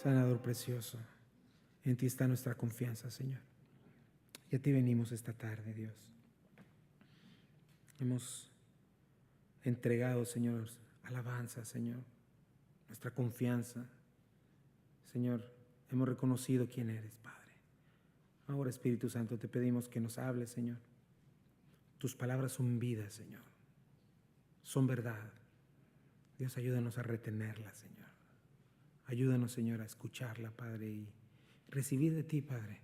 Sanador precioso, en ti está nuestra confianza, Señor. Y a ti venimos esta tarde, Dios. Hemos entregado, Señor, alabanza, Señor, nuestra confianza. Señor, hemos reconocido quién eres, Padre. Ahora, Espíritu Santo, te pedimos que nos hables, Señor. Tus palabras son vida, Señor. Son verdad. Dios, ayúdanos a retenerla, Señor. Ayúdanos, Señor, a escucharla, Padre, y recibir de ti, Padre.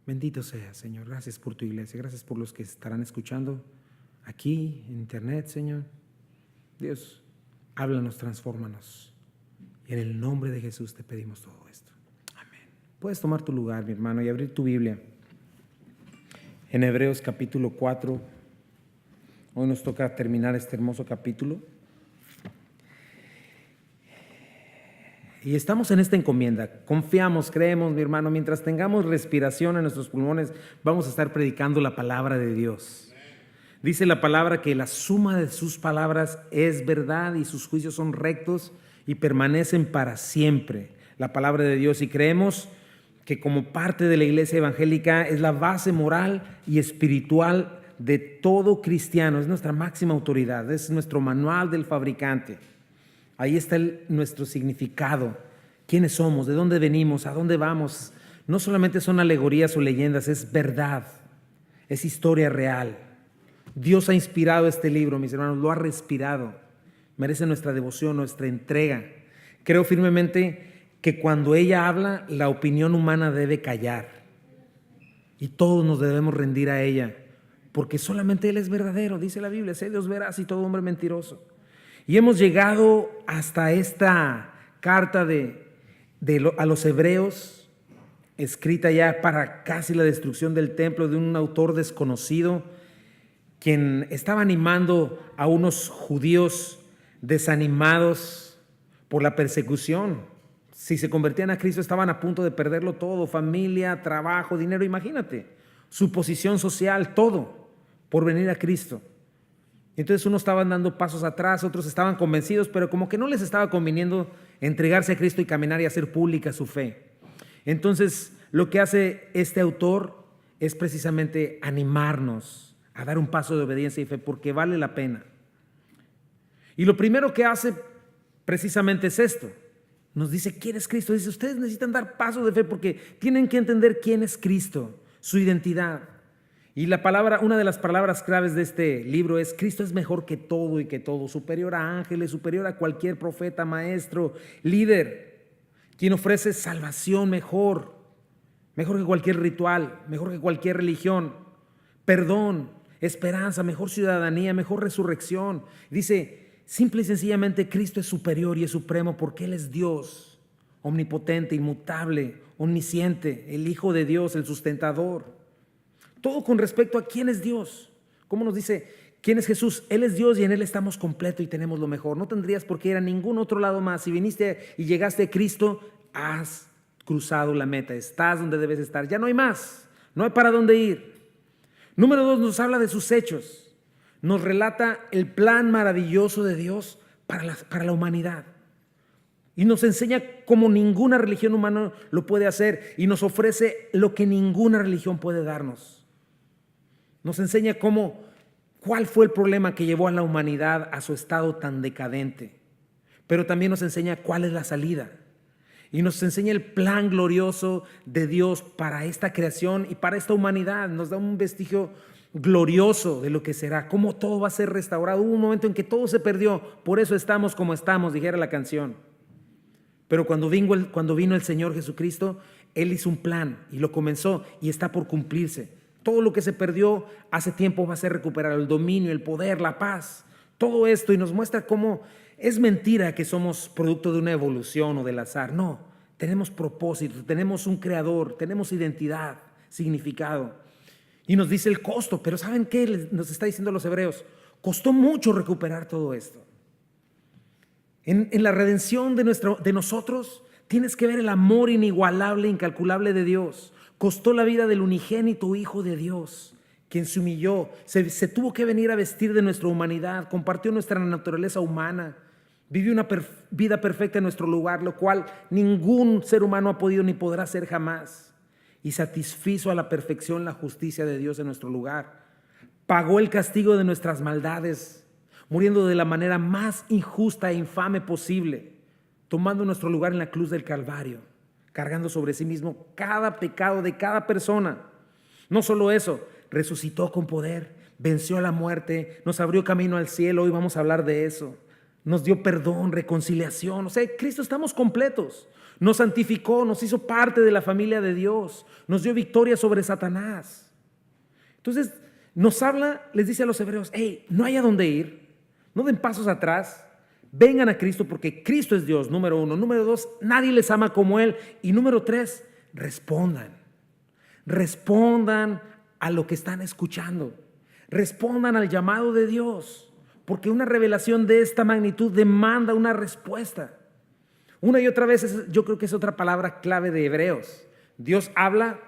Bendito seas, Señor. Gracias por tu iglesia. Gracias por los que estarán escuchando aquí en internet, Señor. Dios, háblanos, transfórmanos. Y en el nombre de Jesús te pedimos todo esto. Amén. Puedes tomar tu lugar, mi hermano, y abrir tu Biblia en Hebreos capítulo 4. Hoy nos toca terminar este hermoso capítulo. Y estamos en esta encomienda. Confiamos, creemos, mi hermano, mientras tengamos respiración en nuestros pulmones, vamos a estar predicando la palabra de Dios. Dice la palabra que la suma de sus palabras es verdad y sus juicios son rectos y permanecen para siempre. La palabra de Dios, y creemos que como parte de la iglesia evangélica es la base moral y espiritual de todo cristiano. Es nuestra máxima autoridad, es nuestro manual del fabricante. Ahí está nuestro significado, quiénes somos, de dónde venimos, a dónde vamos. No solamente son alegorías o leyendas, es verdad, es historia real. Dios ha inspirado este libro, mis hermanos, lo ha respirado. Merece nuestra devoción, nuestra entrega. Creo firmemente que cuando ella habla, la opinión humana debe callar. Y todos nos debemos rendir a ella, porque solamente Él es verdadero, dice la Biblia, sé Dios veraz y todo hombre mentiroso. Y hemos llegado hasta esta carta a los hebreos, escrita ya para casi la destrucción del templo, de un autor desconocido, quien estaba animando a unos judíos desanimados por la persecución. Si se convertían a Cristo estaban a punto de perderlo todo: familia, trabajo, dinero, imagínate, su posición social, todo, por venir a Cristo. Entonces unos estaban dando pasos atrás, otros estaban convencidos, pero como que no les estaba conviniendo entregarse a Cristo y caminar y hacer pública su fe. Entonces lo que hace este autor es precisamente animarnos a dar un paso de obediencia y fe, porque vale la pena. Y lo primero que hace precisamente es esto. Nos dice, ¿quién es Cristo? Dice, ustedes necesitan dar pasos de fe porque tienen que entender quién es Cristo, su identidad. Y la palabra, una de las palabras claves de este libro es: Cristo es mejor que todo y que todo, superior a ángeles, superior a cualquier profeta, maestro, líder, quien ofrece salvación mejor que cualquier ritual, mejor que cualquier religión, perdón, esperanza, mejor ciudadanía, mejor resurrección. Dice, simple y sencillamente, Cristo es superior y es supremo porque Él es Dios, omnipotente, inmutable, omnisciente, el Hijo de Dios, el sustentador. Todo con respecto a quién es Dios. ¿Cómo nos dice quién es Jesús? Él es Dios y en Él estamos completos y tenemos lo mejor. No tendrías por qué ir a ningún otro lado más. Si viniste y llegaste a Cristo, has cruzado la meta. Estás donde debes estar. Ya no hay más. No hay para dónde ir. Número 2, nos habla de sus hechos. Nos relata el plan maravilloso de Dios para la humanidad. Y nos enseña cómo ninguna religión humana lo puede hacer. Y nos ofrece lo que ninguna religión puede darnos. Nos enseña cuál fue el problema que llevó a la humanidad a su estado tan decadente. Pero también nos enseña cuál es la salida. Y nos enseña el plan glorioso de Dios para esta creación y para esta humanidad. Nos da un vestigio glorioso de lo que será, cómo todo va a ser restaurado. Hubo un momento en que todo se perdió, por eso estamos como estamos, dijera la canción. Pero cuando vino el Señor Jesucristo, Él hizo un plan y lo comenzó y está por cumplirse. Todo lo que se perdió hace tiempo va a ser recuperado: el dominio, el poder, la paz, todo esto. Y nos muestra cómo es mentira que somos producto de una evolución o del azar. No, tenemos propósito, tenemos un creador, tenemos identidad, significado. Y nos dice el costo, pero ¿saben qué nos está diciendo los hebreos? Costó mucho recuperar todo esto. En la redención de nosotros tienes que ver el amor inigualable, incalculable de Dios. Costó la vida del unigénito Hijo de Dios, quien se humilló, se tuvo que venir a vestir de nuestra humanidad, compartió nuestra naturaleza humana, Vive una vida perfecta en nuestro lugar, lo cual ningún ser humano ha podido ni podrá hacer jamás. Y satisfizo a la perfección la justicia de Dios en nuestro lugar. Pagó el castigo de nuestras maldades, muriendo de la manera más injusta e infame posible, tomando nuestro lugar en la cruz del Calvario, cargando sobre sí mismo cada pecado de cada persona. No solo eso, resucitó con poder, venció a la muerte, nos abrió camino al cielo. Hoy vamos a hablar de eso. Nos dio perdón, reconciliación. O sea, Cristo estamos completos. Nos santificó, nos hizo parte de la familia de Dios. Nos dio victoria sobre Satanás. Entonces, nos habla, les dice a los hebreos, hey, no hay a dónde ir. No den pasos atrás. Vengan a Cristo porque Cristo es Dios, número 1. Número 2, nadie les ama como Él. Y número 3, respondan. Respondan a lo que están escuchando. Respondan al llamado de Dios. Porque una revelación de esta magnitud demanda una respuesta. Una y otra vez, yo creo que es otra palabra clave de Hebreos. Dios habla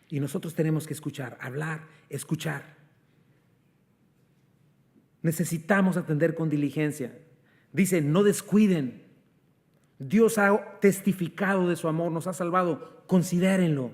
y nosotros tenemos que escuchar, hablar, escuchar. Necesitamos atender con diligencia. Dice, no descuiden. Dios ha testificado de su amor, nos ha salvado, considérenlo.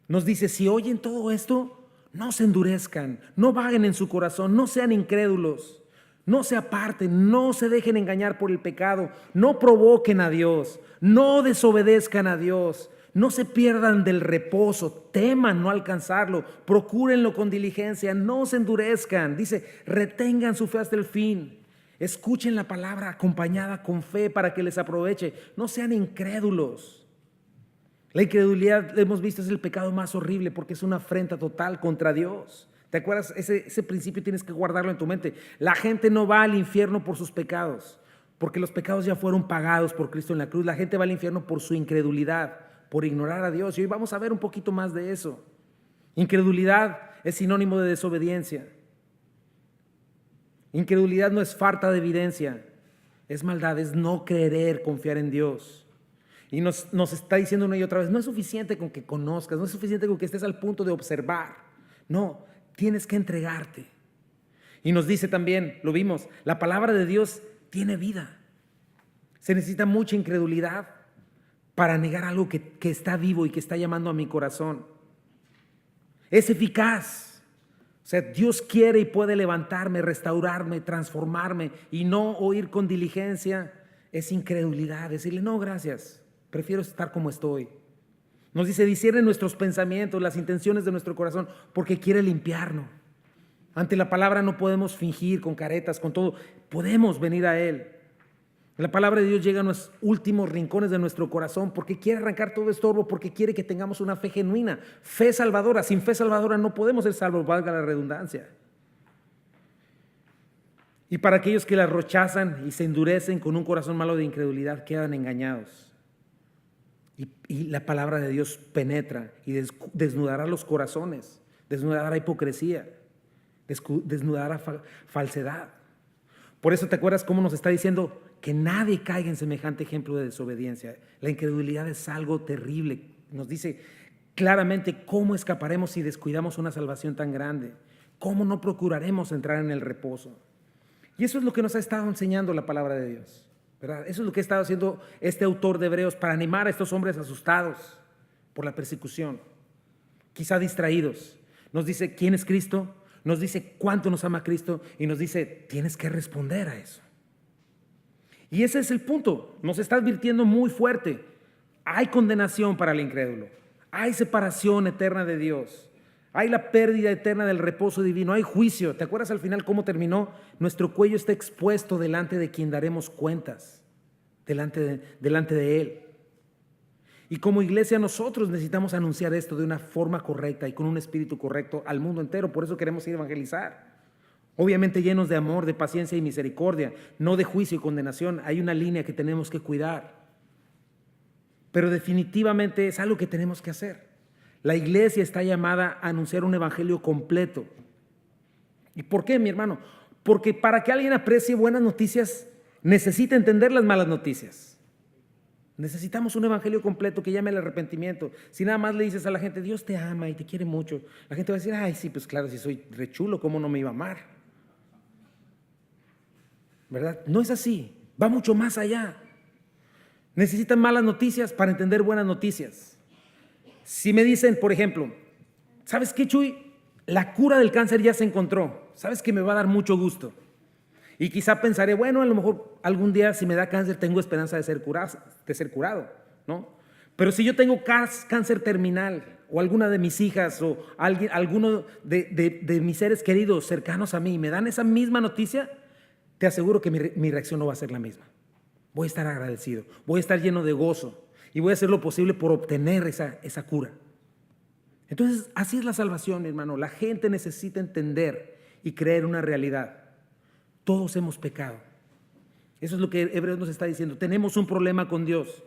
Nos dice, si oyen todo esto, no se endurezcan, no vaguen en su corazón, no sean incrédulos. No se aparten, no se dejen engañar por el pecado, no provoquen a Dios, no desobedezcan a Dios, no se pierdan del reposo, teman no alcanzarlo, procúrenlo con diligencia, no se endurezcan. Dice, retengan su fe hasta el fin, escuchen la palabra acompañada con fe para que les aproveche, no sean incrédulos. La incredulidad, hemos visto, es el pecado más horrible porque es una afrenta total contra Dios. ¿Te acuerdas? Ese principio tienes que guardarlo en tu mente. La gente no va al infierno por sus pecados, porque los pecados ya fueron pagados por Cristo en la cruz. La gente va al infierno por su incredulidad, por ignorar a Dios. Y hoy vamos a ver un poquito más de eso. Incredulidad es sinónimo de desobediencia. Incredulidad no es falta de evidencia, es maldad, es no querer confiar en Dios. Y nos está diciendo una y otra vez, no es suficiente con que conozcas, no es suficiente con que estés al punto de observar. No, tienes que entregarte. Y nos dice también, lo vimos, la palabra de Dios tiene vida. Se necesita mucha incredulidad para negar algo que está vivo y que está llamando a mi corazón. Es eficaz. O sea, Dios quiere y puede levantarme, restaurarme, transformarme, y no oír con diligencia es incredulidad. Decirle, no, gracias, prefiero estar como estoy. Nos dice, discierne nuestros pensamientos, las intenciones de nuestro corazón, porque quiere limpiarnos. Ante la palabra no podemos fingir con caretas, con todo. Podemos venir a Él. La palabra de Dios llega a los últimos rincones de nuestro corazón porque quiere arrancar todo estorbo, porque quiere que tengamos una fe genuina, fe salvadora. Sin fe salvadora no podemos ser salvos, valga la redundancia. Y para aquellos que la rechazan y se endurecen con un corazón malo de incredulidad, quedan engañados. Y la palabra de Dios penetra y desnudará los corazones, desnudará hipocresía, desnudará falsedad. Por eso te acuerdas cómo nos está diciendo que nadie caiga en semejante ejemplo de desobediencia. La incredulidad es algo terrible. Nos dice claramente cómo escaparemos si descuidamos una salvación tan grande, cómo no procuraremos entrar en el reposo. Y eso es lo que nos ha estado enseñando la palabra de Dios, ¿verdad? Eso es lo que ha estado haciendo este autor de Hebreos para animar a estos hombres asustados por la persecución, quizá distraídos. Nos dice quién es Cristo, nos dice cuánto nos ama Cristo y nos dice tienes que responder a eso. Y ese es el punto, nos está advirtiendo muy fuerte. Hay condenación para el incrédulo, hay separación eterna de Dios, hay la pérdida eterna del reposo divino, hay juicio. ¿Te acuerdas al final cómo terminó? Nuestro cuello está expuesto delante de quien daremos cuentas, delante de Él. Y como iglesia nosotros necesitamos anunciar esto de una forma correcta y con un espíritu correcto al mundo entero. Por eso queremos ir a evangelizar. Obviamente llenos de amor, de paciencia y misericordia, no de juicio y condenación. Hay una línea que tenemos que cuidar. Pero definitivamente es algo que tenemos que hacer. La iglesia está llamada a anunciar un evangelio completo. ¿Y por qué, mi hermano? Porque para que alguien aprecie buenas noticias, necesita entender las malas noticias. Necesitamos un evangelio completo que llame al arrepentimiento. Si nada más le dices a la gente, Dios te ama y te quiere mucho, la gente va a decir, ay, sí, pues claro, si soy re chulo, ¿cómo no me iba a amar? ¿Verdad? No es así. Va mucho más allá. Necesitan malas noticias para entender buenas noticias. Si me dicen, por ejemplo, ¿sabes qué, Chuy? La cura del cáncer ya se encontró. ¿Sabes que me va a dar mucho gusto? Y quizá pensaré, bueno, a lo mejor algún día si me da cáncer tengo esperanza de ser curado, ¿no? Pero si yo tengo cáncer terminal, o alguna de mis hijas, o alguno de mis seres queridos cercanos a mí, me dan esa misma noticia, te aseguro que mi reacción no va a ser la misma. Voy a estar agradecido, voy a estar lleno de gozo y voy a hacer lo posible por obtener esa cura. Entonces, así es la salvación, mi hermano. La gente necesita entender y creer una realidad. Todos hemos pecado. Eso es lo que Hebreos nos está diciendo. Tenemos un problema con Dios.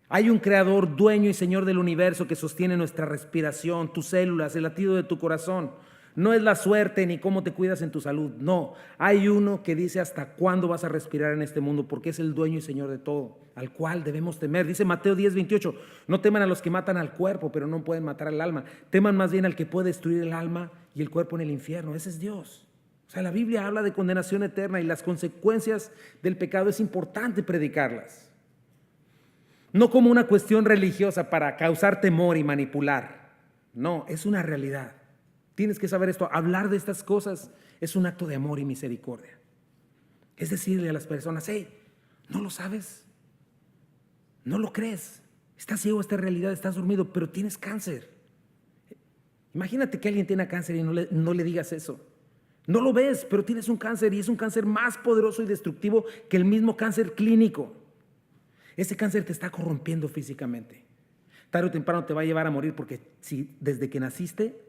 Hay un creador, dueño y señor del universo que sostiene nuestra respiración, tus células, el latido de tu corazón. No es la suerte ni cómo te cuidas en tu salud. No, hay uno que dice hasta cuándo vas a respirar en este mundo, porque es el dueño y señor de todo, al cual debemos temer. Dice Mateo 10:28, no teman a los que matan al cuerpo, pero no pueden matar al alma. Teman más bien al que puede destruir el alma y el cuerpo en el infierno. Ese es Dios. O sea, la Biblia habla de condenación eterna y las consecuencias del pecado es importante predicarlas. No como una cuestión religiosa para causar temor y manipular. No, es una realidad. Tienes que saber esto. Hablar de estas cosas es un acto de amor y misericordia. Es decirle a las personas, hey, ¿no lo sabes? ¿No lo crees? Estás ciego a esta realidad, estás dormido, pero tienes cáncer. Imagínate que alguien tiene cáncer y no le digas eso. No lo ves, pero tienes un cáncer y es un cáncer más poderoso y destructivo que el mismo cáncer clínico. Ese cáncer te está corrompiendo físicamente. Tarde o temprano te va a llevar a morir porque si desde que naciste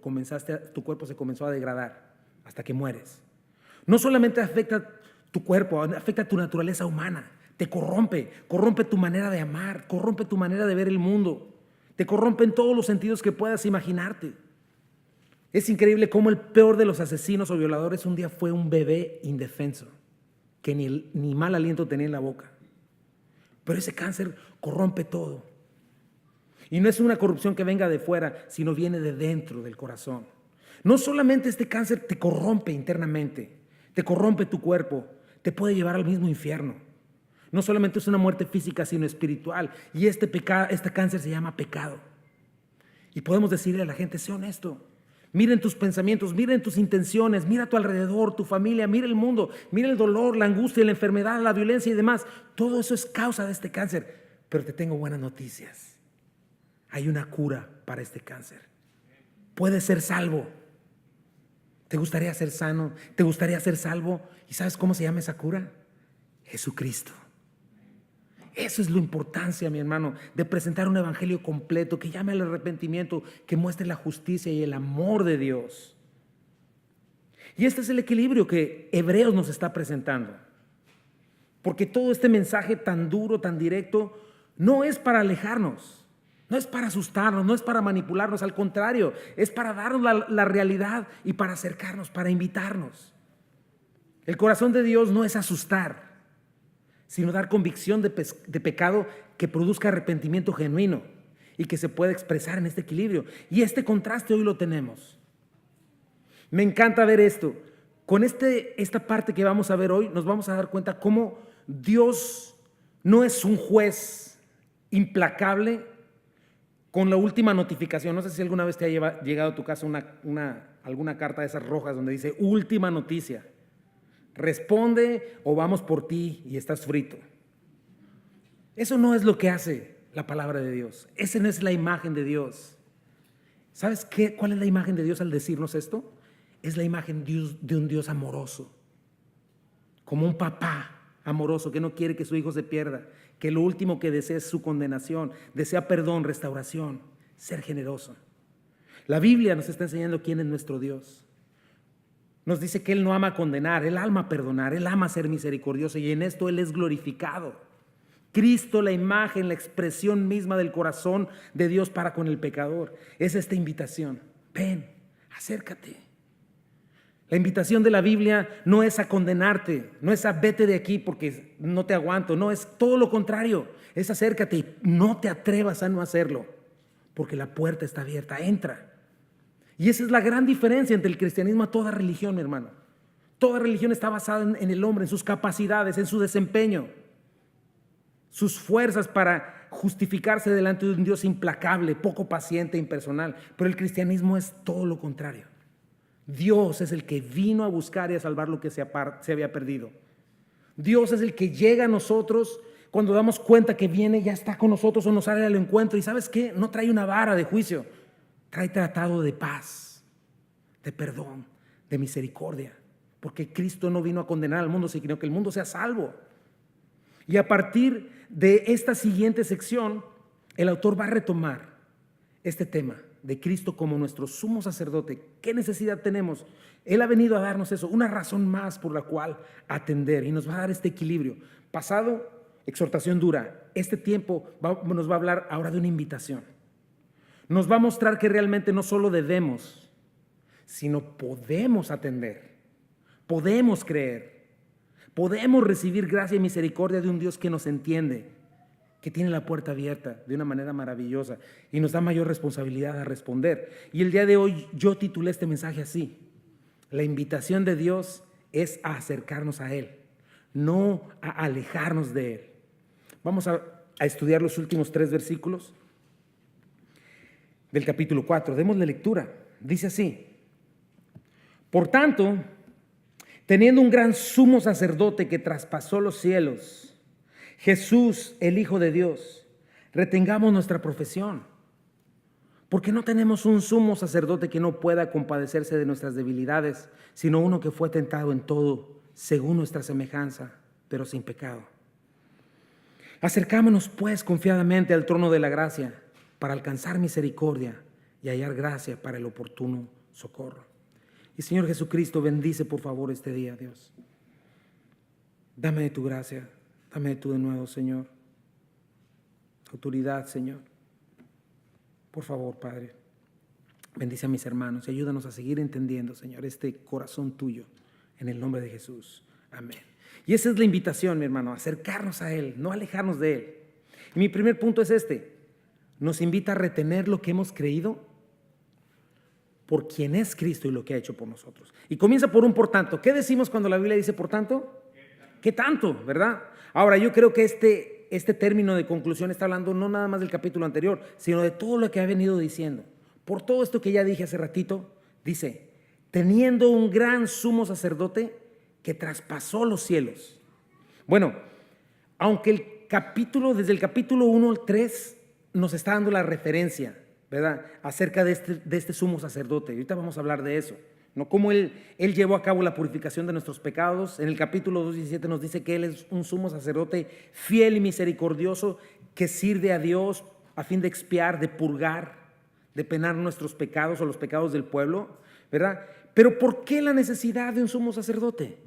tu cuerpo se comenzó a degradar hasta que mueres. No solamente afecta tu cuerpo, afecta tu naturaleza humana, te corrompe tu manera de amar, corrompe tu manera de ver el mundo, te corrompe en todos los sentidos que puedas imaginarte. Es increíble cómo el peor de los asesinos o violadores un día fue un bebé indefenso que ni mal aliento tenía en la boca. Pero ese cáncer corrompe todo. Y no es una corrupción que venga de fuera, sino viene de dentro del corazón. No solamente este cáncer te corrompe internamente, te corrompe tu cuerpo, te puede llevar al mismo infierno. No solamente es una muerte física, sino espiritual. Y este cáncer se llama pecado. Y podemos decirle a la gente, sé honesto. Miren tus pensamientos, miren tus intenciones, mira a tu alrededor, tu familia, mira el mundo, mira el dolor, la angustia, la enfermedad, la violencia y demás. Todo eso es causa de este cáncer. Pero te tengo buenas noticias. Hay una cura para este cáncer. Puedes ser salvo. ¿Te gustaría ser sano? ¿Te gustaría ser salvo? ¿Y sabes cómo se llama esa cura? Jesucristo. Eso es la importancia, mi hermano, de presentar un evangelio completo que llame al arrepentimiento, que muestre la justicia y el amor de Dios. Y este es el equilibrio que Hebreos nos está presentando. Porque todo este mensaje tan duro, tan directo, no es para alejarnos, no es para asustarnos, no es para manipularnos, al contrario, es para darnos la realidad y para acercarnos, para invitarnos. El corazón de Dios no es asustar, sino dar convicción de pecado que produzca arrepentimiento genuino y que se pueda expresar en este equilibrio. Y este contraste hoy lo tenemos. Me encanta ver esto. Con esta parte que vamos a ver hoy, nos vamos a dar cuenta cómo Dios no es un juez implacable con la última notificación. No sé si alguna vez te ha llegado a tu casa alguna carta de esas rojas donde dice última noticia. Responde o vamos por ti y estás frito. Eso no es lo que hace la palabra de Dios. Esa no es la imagen de Dios. ¿Sabes cuál es la imagen de Dios al decirnos esto? Es la imagen de un Dios amoroso. Como un papá amoroso que no quiere que su hijo se pierda, que lo último que desea es su condenación, desea perdón, restauración, ser generoso. La Biblia nos está enseñando quién es nuestro Dios. Nos dice que Él no ama condenar, Él ama perdonar, Él ama ser misericordioso y en esto Él es glorificado. Cristo, la imagen, la expresión misma del corazón de Dios para con el pecador. Es esta invitación. Ven, acércate. La invitación de la Biblia no es a condenarte, no es a vete de aquí porque no te aguanto, no, es todo lo contrario. Es acércate y no te atrevas a no hacerlo porque la puerta está abierta, entra. Y esa es la gran diferencia entre el cristianismo a toda religión, mi hermano. Toda religión está basada en el hombre, en sus capacidades, en su desempeño. sus fuerzas para justificarse delante de un Dios implacable, poco paciente e impersonal. Pero el cristianismo es todo lo contrario. Dios es el que vino a buscar y a salvar lo que se había perdido. Dios es el que llega a nosotros cuando damos cuenta que viene, ya está con nosotros o nos sale al encuentro. Y ¿sabes qué? No trae una vara de juicio, trae tratado de paz, de perdón, de misericordia. Porque Cristo no vino a condenar al mundo, sino que el mundo sea salvo. Y a partir de esta siguiente sección, el autor va a retomar este tema de Cristo como nuestro sumo sacerdote. ¿Qué necesidad tenemos? Él ha venido a darnos eso, una razón más por la cual atender, y nos va a dar este equilibrio. Pasado, exhortación dura. Este tiempo nos va a hablar ahora de una invitación. Nos va a mostrar que realmente no solo debemos, sino podemos atender, podemos creer, podemos recibir gracia y misericordia de un Dios que nos entiende, que tiene la puerta abierta de una manera maravillosa y nos da mayor responsabilidad a responder. Y el día de hoy yo titulé este mensaje así: la invitación de Dios es a acercarnos a Él, no a alejarnos de Él. Vamos a estudiar los últimos 3 versículos del capítulo 4. Démosle lectura. Dice así: por tanto, teniendo un gran sumo sacerdote que traspasó los cielos, Jesús, el Hijo de Dios, retengamos nuestra profesión, porque no tenemos un sumo sacerdote que no pueda compadecerse de nuestras debilidades, sino uno que fue tentado en todo, según nuestra semejanza, pero sin pecado. Acercámonos pues confiadamente al trono de la gracia, para alcanzar misericordia y hallar gracia para el oportuno socorro. Y Señor Jesucristo, bendice por favor este día, Dios. Dame de tu gracia, dame de tu de nuevo, Señor. Autoridad, Señor. Por favor, Padre, bendice a mis hermanos y ayúdanos a seguir entendiendo, Señor, este corazón tuyo, en el nombre de Jesús. Amén. Y esa es la invitación, mi hermano, acercarnos a Él, no alejarnos de Él. Y mi primer punto es este: nos invita a retener lo que hemos creído por quien es Cristo y lo que ha hecho por nosotros. Y comienza por un por tanto. ¿Qué decimos cuando la Biblia dice por tanto? ¿Qué tanto? ¿Verdad? Ahora, yo creo que este término de conclusión está hablando no nada más del capítulo anterior, sino de todo lo que ha venido diciendo. Por todo esto que ya dije hace ratito, dice, teniendo un gran sumo sacerdote que traspasó los cielos. Bueno, aunque desde el capítulo 1 al 3 nos está dando la referencia, ¿verdad?, acerca de este sumo sacerdote. Ahorita vamos a hablar de eso, ¿no? Cómo él llevó a cabo la purificación de nuestros pecados. En el capítulo 2:17 nos dice que Él es un sumo sacerdote fiel y misericordioso que sirve a Dios a fin de expiar, de purgar, de penar nuestros pecados o los pecados del pueblo, ¿verdad? Pero ¿por qué la necesidad de un sumo sacerdote?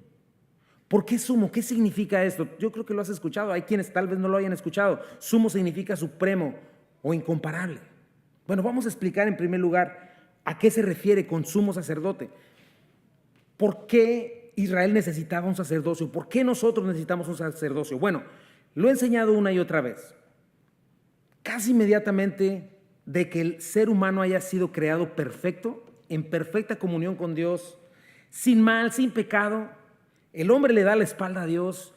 ¿Por qué sumo? ¿Qué significa esto? Yo creo que lo has escuchado. Hay quienes tal vez no lo hayan escuchado. Sumo significa supremo o incomparable. Bueno, vamos a explicar en primer lugar a qué se refiere con sumo sacerdote. ¿Por qué Israel necesitaba un sacerdocio? ¿Por qué nosotros necesitamos un sacerdocio? Bueno, lo he enseñado una y otra vez. Casi inmediatamente de que el ser humano haya sido creado perfecto, en perfecta comunión con Dios, sin mal, sin pecado, el hombre le da la espalda a Dios,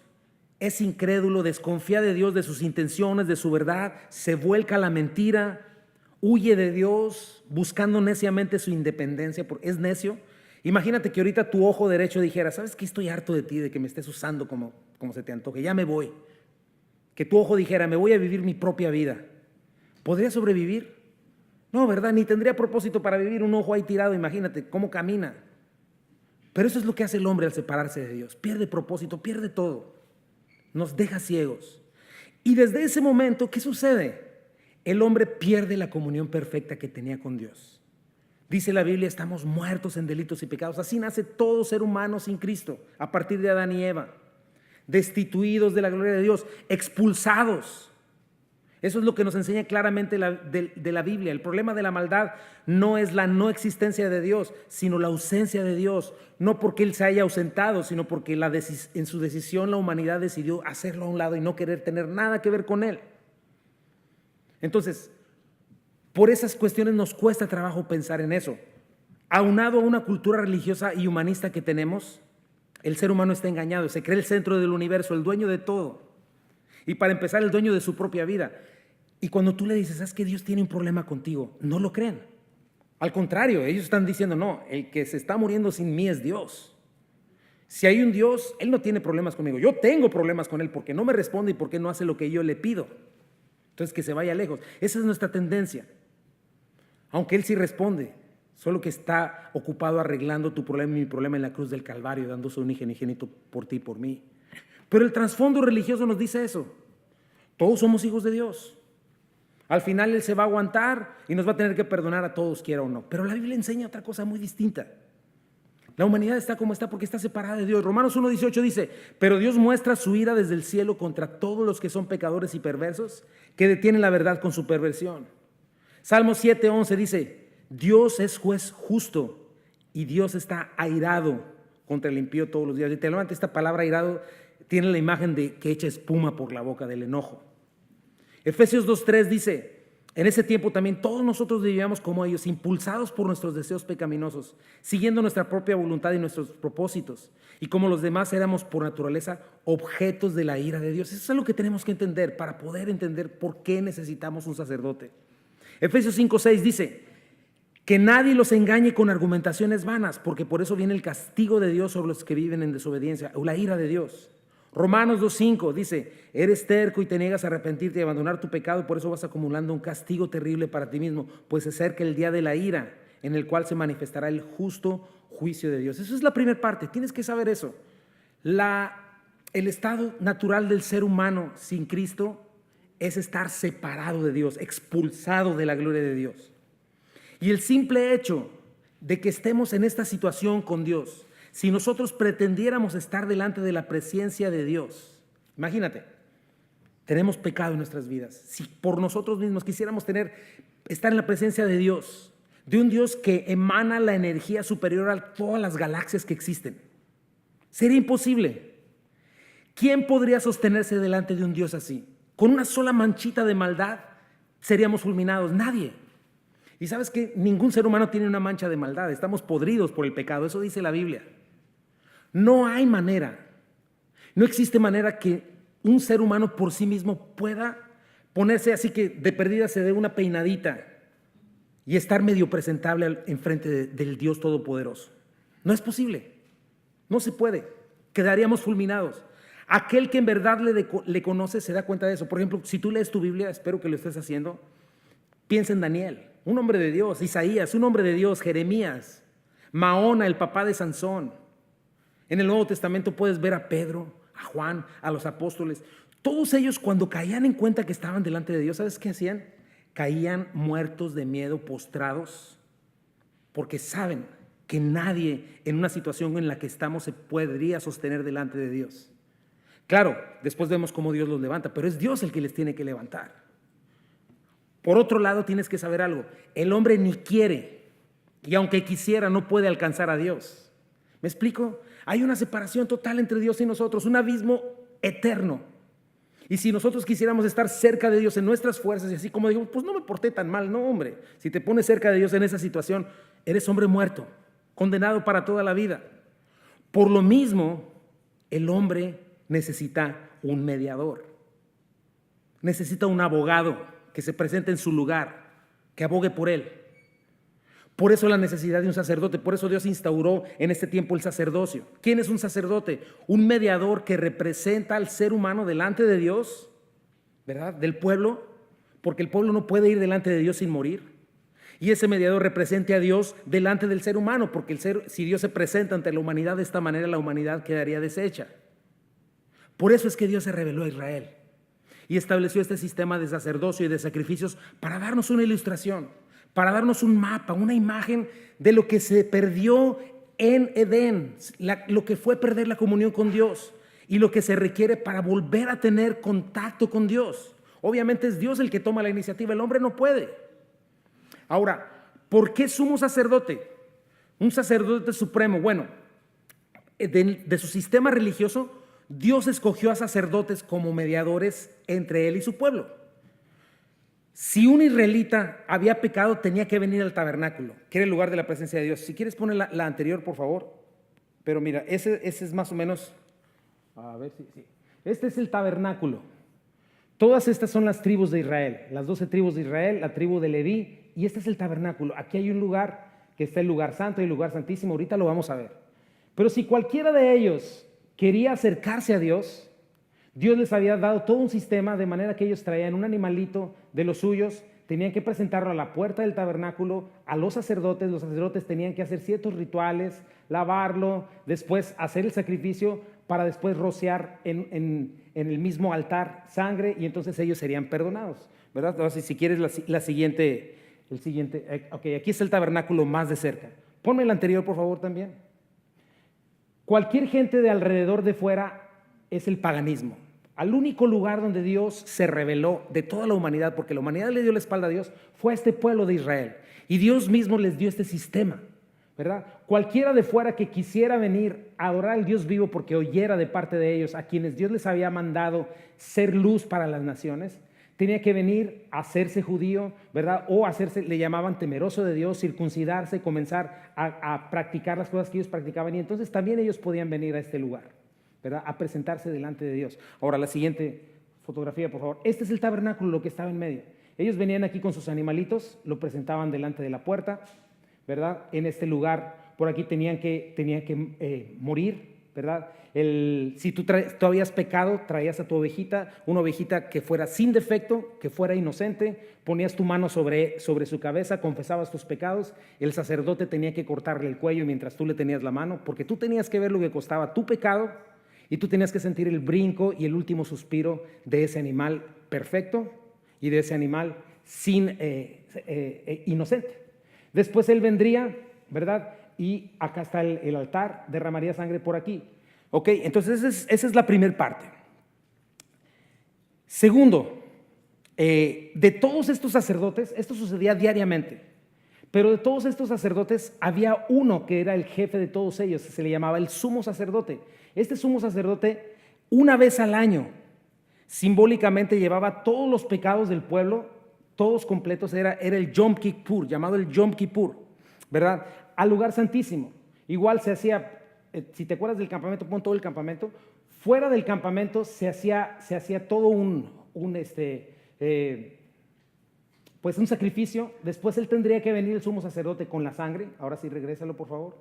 es incrédulo, desconfía de Dios, de sus intenciones, de su verdad, se vuelca a la mentira, huye de Dios, buscando neciamente su independencia, porque es necio. Imagínate que ahorita tu ojo derecho dijera, ¿sabes qué? Estoy harto de ti, de que me estés usando como se te antoje, ya me voy. Que tu ojo dijera, me voy a vivir mi propia vida. ¿Podría sobrevivir? No, ¿verdad? Ni tendría propósito para vivir, un ojo ahí tirado, imagínate cómo camina. Pero eso es lo que hace el hombre al separarse de Dios. Pierde propósito, pierde todo. Nos deja ciegos. Y desde ese momento, ¿qué sucede? El hombre pierde la comunión perfecta que tenía con Dios. Dice la Biblia, estamos muertos en delitos y pecados. Así nace todo ser humano sin Cristo, a partir de Adán y Eva. Destituidos de la gloria de Dios, expulsados. Eso es lo que nos enseña claramente de la Biblia. El problema de la maldad no es la no existencia de Dios, sino la ausencia de Dios. No porque Él se haya ausentado, sino porque en su decisión la humanidad decidió hacerlo a un lado y no querer tener nada que ver con Él. Entonces, por esas cuestiones nos cuesta trabajo pensar en eso. Aunado a una cultura religiosa y humanista que tenemos, el ser humano está engañado, se cree el centro del universo, el dueño de todo. Y para empezar, el dueño de su propia vida. Y cuando tú le dices, ¿sabes que Dios tiene un problema contigo? No lo creen. Al contrario, ellos están diciendo, no, el que se está muriendo sin mí es Dios. Si hay un Dios, Él no tiene problemas conmigo. Yo tengo problemas con Él porque no me responde y porque no hace lo que yo le pido. Entonces, que se vaya lejos. Esa es nuestra tendencia. Aunque Él sí responde, solo que está ocupado arreglando tu problema y mi problema en la cruz del Calvario, dándose un hijo unigénito por ti y por mí. Pero el trasfondo religioso nos dice eso. Todos somos hijos de Dios. Al final Él se va a aguantar y nos va a tener que perdonar a todos, quiera o no. Pero la Biblia enseña otra cosa muy distinta. La humanidad está como está porque está separada de Dios. Romanos 1:18 dice, pero Dios muestra su ira desde el cielo contra todos los que son pecadores y perversos, que detienen la verdad con su perversión. Salmo 7:11 dice, Dios es juez justo y Dios está airado contra el impío todos los días. Literalmente esta palabra airado tiene la imagen de que echa espuma por la boca del enojo. Efesios 2:3 dice, en ese tiempo también todos nosotros vivíamos como ellos, impulsados por nuestros deseos pecaminosos, siguiendo nuestra propia voluntad y nuestros propósitos. Y como los demás éramos por naturaleza objetos de la ira de Dios. Eso es lo que tenemos que entender para poder entender por qué necesitamos un sacerdote. Efesios 5:6 dice, que nadie los engañe con argumentaciones vanas, porque por eso viene el castigo de Dios sobre los que viven en desobediencia, o la ira de Dios. Romanos 2:5 dice, eres terco y te niegas a arrepentirte y abandonar tu pecado, por eso vas acumulando un castigo terrible para ti mismo, pues se acerca el día de la ira, en el cual se manifestará el justo juicio de Dios. Eso es la primera parte, tienes que saber eso. El estado natural del ser humano sin Cristo es estar separado de Dios, expulsado de la gloria de Dios. Y el simple hecho de que estemos en esta situación con Dios, si nosotros pretendiéramos estar delante de la presencia de Dios, imagínate, tenemos pecado en nuestras vidas. Si por nosotros mismos quisiéramos estar en la presencia de Dios, de un Dios que emana la energía superior a todas las galaxias que existen, sería imposible. ¿Quién podría sostenerse delante de un Dios así? Con una sola manchita de maldad seríamos fulminados. Nadie. Y sabes que ningún ser humano tiene una mancha de maldad. Estamos podridos por el pecado. Eso dice la Biblia. No hay manera. No existe manera que un ser humano por sí mismo pueda ponerse así que de perdida se dé una peinadita y estar medio presentable enfrente del Dios Todopoderoso. No es posible. No se puede. Quedaríamos fulminados. Aquel que en verdad le conoce se da cuenta de eso. Por ejemplo, si tú lees tu Biblia, espero que lo estés haciendo, piensa en Daniel, un hombre de Dios, Isaías, un hombre de Dios, Jeremías, Mahona, el papá de Sansón. En el Nuevo Testamento puedes ver a Pedro, a Juan, a los apóstoles. Todos ellos cuando caían en cuenta que estaban delante de Dios, ¿sabes qué hacían? Caían muertos de miedo, postrados, porque saben que nadie en una situación en la que estamos se podría sostener delante de Dios. Claro, después vemos cómo Dios los levanta, pero es Dios el que les tiene que levantar. Por otro lado, tienes que saber algo. El hombre ni quiere, y aunque quisiera, no puede alcanzar a Dios. ¿Me explico? Hay una separación total entre Dios y nosotros, un abismo eterno. Y si nosotros quisiéramos estar cerca de Dios en nuestras fuerzas, y así como digo, pues no me porté tan mal, no, hombre. Si te pones cerca de Dios en esa situación, eres hombre muerto, condenado para toda la vida. Por lo mismo, el hombre necesita un mediador. Necesita un abogado que se presente en su lugar, que abogue por él. Por eso la necesidad de un sacerdote, por eso Dios instauró en este tiempo el sacerdocio. ¿Quién es un sacerdote? Un mediador que representa al ser humano delante de Dios, ¿verdad? Del pueblo, porque el pueblo no puede ir delante de Dios sin morir. Y ese mediador represente a Dios delante del ser humano, porque si Dios se presenta ante la humanidad de esta manera, la humanidad quedaría deshecha. Por eso es que Dios se reveló a Israel y estableció este sistema de sacerdocio y de sacrificios para darnos una ilustración, para darnos un mapa, una imagen de lo que se perdió en Edén, lo que fue perder la comunión con Dios y lo que se requiere para volver a tener contacto con Dios. Obviamente es Dios el que toma la iniciativa, el hombre no puede. Ahora, ¿por qué sumo sacerdote? Un sacerdote supremo. Bueno, de su sistema religioso, Dios escogió a sacerdotes como mediadores entre él y su pueblo. Si un israelita había pecado, tenía que venir al tabernáculo, que era el lugar de la presencia de Dios. Si quieres poner la anterior, por favor. Pero mira, ese es más o menos, a ver si. Este es el tabernáculo. Todas estas son las tribus de Israel, las 12 tribus de Israel, la tribu de Leví, y este es el tabernáculo. Aquí hay un lugar que está el lugar santo y el lugar santísimo, ahorita lo vamos a ver. Pero si cualquiera de ellos quería acercarse a Dios, Dios les había dado todo un sistema de manera que ellos traían un animalito de los suyos, tenían que presentarlo a la puerta del tabernáculo, a los sacerdotes tenían que hacer ciertos rituales, lavarlo, después hacer el sacrificio para después rociar en el mismo altar sangre y entonces ellos serían perdonados, ¿verdad? Entonces, si quieres el siguiente, ok, aquí está el tabernáculo más de cerca. Ponme el anterior, por favor, también. Cualquier gente de alrededor de fuera es el paganismo. Al único lugar donde Dios se reveló de toda la humanidad, porque la humanidad le dio la espalda a Dios, fue a este pueblo de Israel. Y Dios mismo les dio este sistema, ¿verdad? Cualquiera de fuera que quisiera venir a adorar al Dios vivo porque oyera de parte de ellos, a quienes Dios les había mandado ser luz para las naciones, tenía que venir a hacerse judío, ¿verdad? O hacerse, le llamaban temeroso de Dios, circuncidarse, comenzar a practicar las cosas que ellos practicaban. Y entonces también ellos podían venir a este lugar, ¿verdad? A presentarse delante de Dios. Ahora, la siguiente fotografía, por favor. Este es el tabernáculo, lo que estaba en medio. Ellos venían aquí con sus animalitos, lo presentaban delante de la puerta, ¿verdad? En este lugar, por aquí tenían que morir, ¿verdad? Si tú habías pecado, traías a tu ovejita, una ovejita que fuera sin defecto, que fuera inocente, ponías tu mano sobre su cabeza, confesabas tus pecados, el sacerdote tenía que cortarle el cuello mientras tú le tenías la mano, porque tú tenías que ver lo que costaba tu pecado y tú tenías que sentir el brinco y el último suspiro de ese animal perfecto y de ese animal inocente. Después él vendría, ¿verdad? Y acá está el altar, derramaría sangre por aquí. Ok, entonces esa es la primera parte. Segundo, de todos estos sacerdotes, esto sucedía diariamente, pero de todos estos sacerdotes había uno que era el jefe de todos ellos, se le llamaba el sumo sacerdote. Este sumo sacerdote, una vez al año, simbólicamente llevaba todos los pecados del pueblo, todos completos, era el Yom Kippur, llamado el Yom Kippur, ¿verdad? Al lugar santísimo. Igual se hacía, si te acuerdas del campamento, pon todo el campamento. Fuera del campamento se hacía todo un sacrificio. Después él tendría que venir el sumo sacerdote con la sangre. Ahora sí, regrésalo, por favor.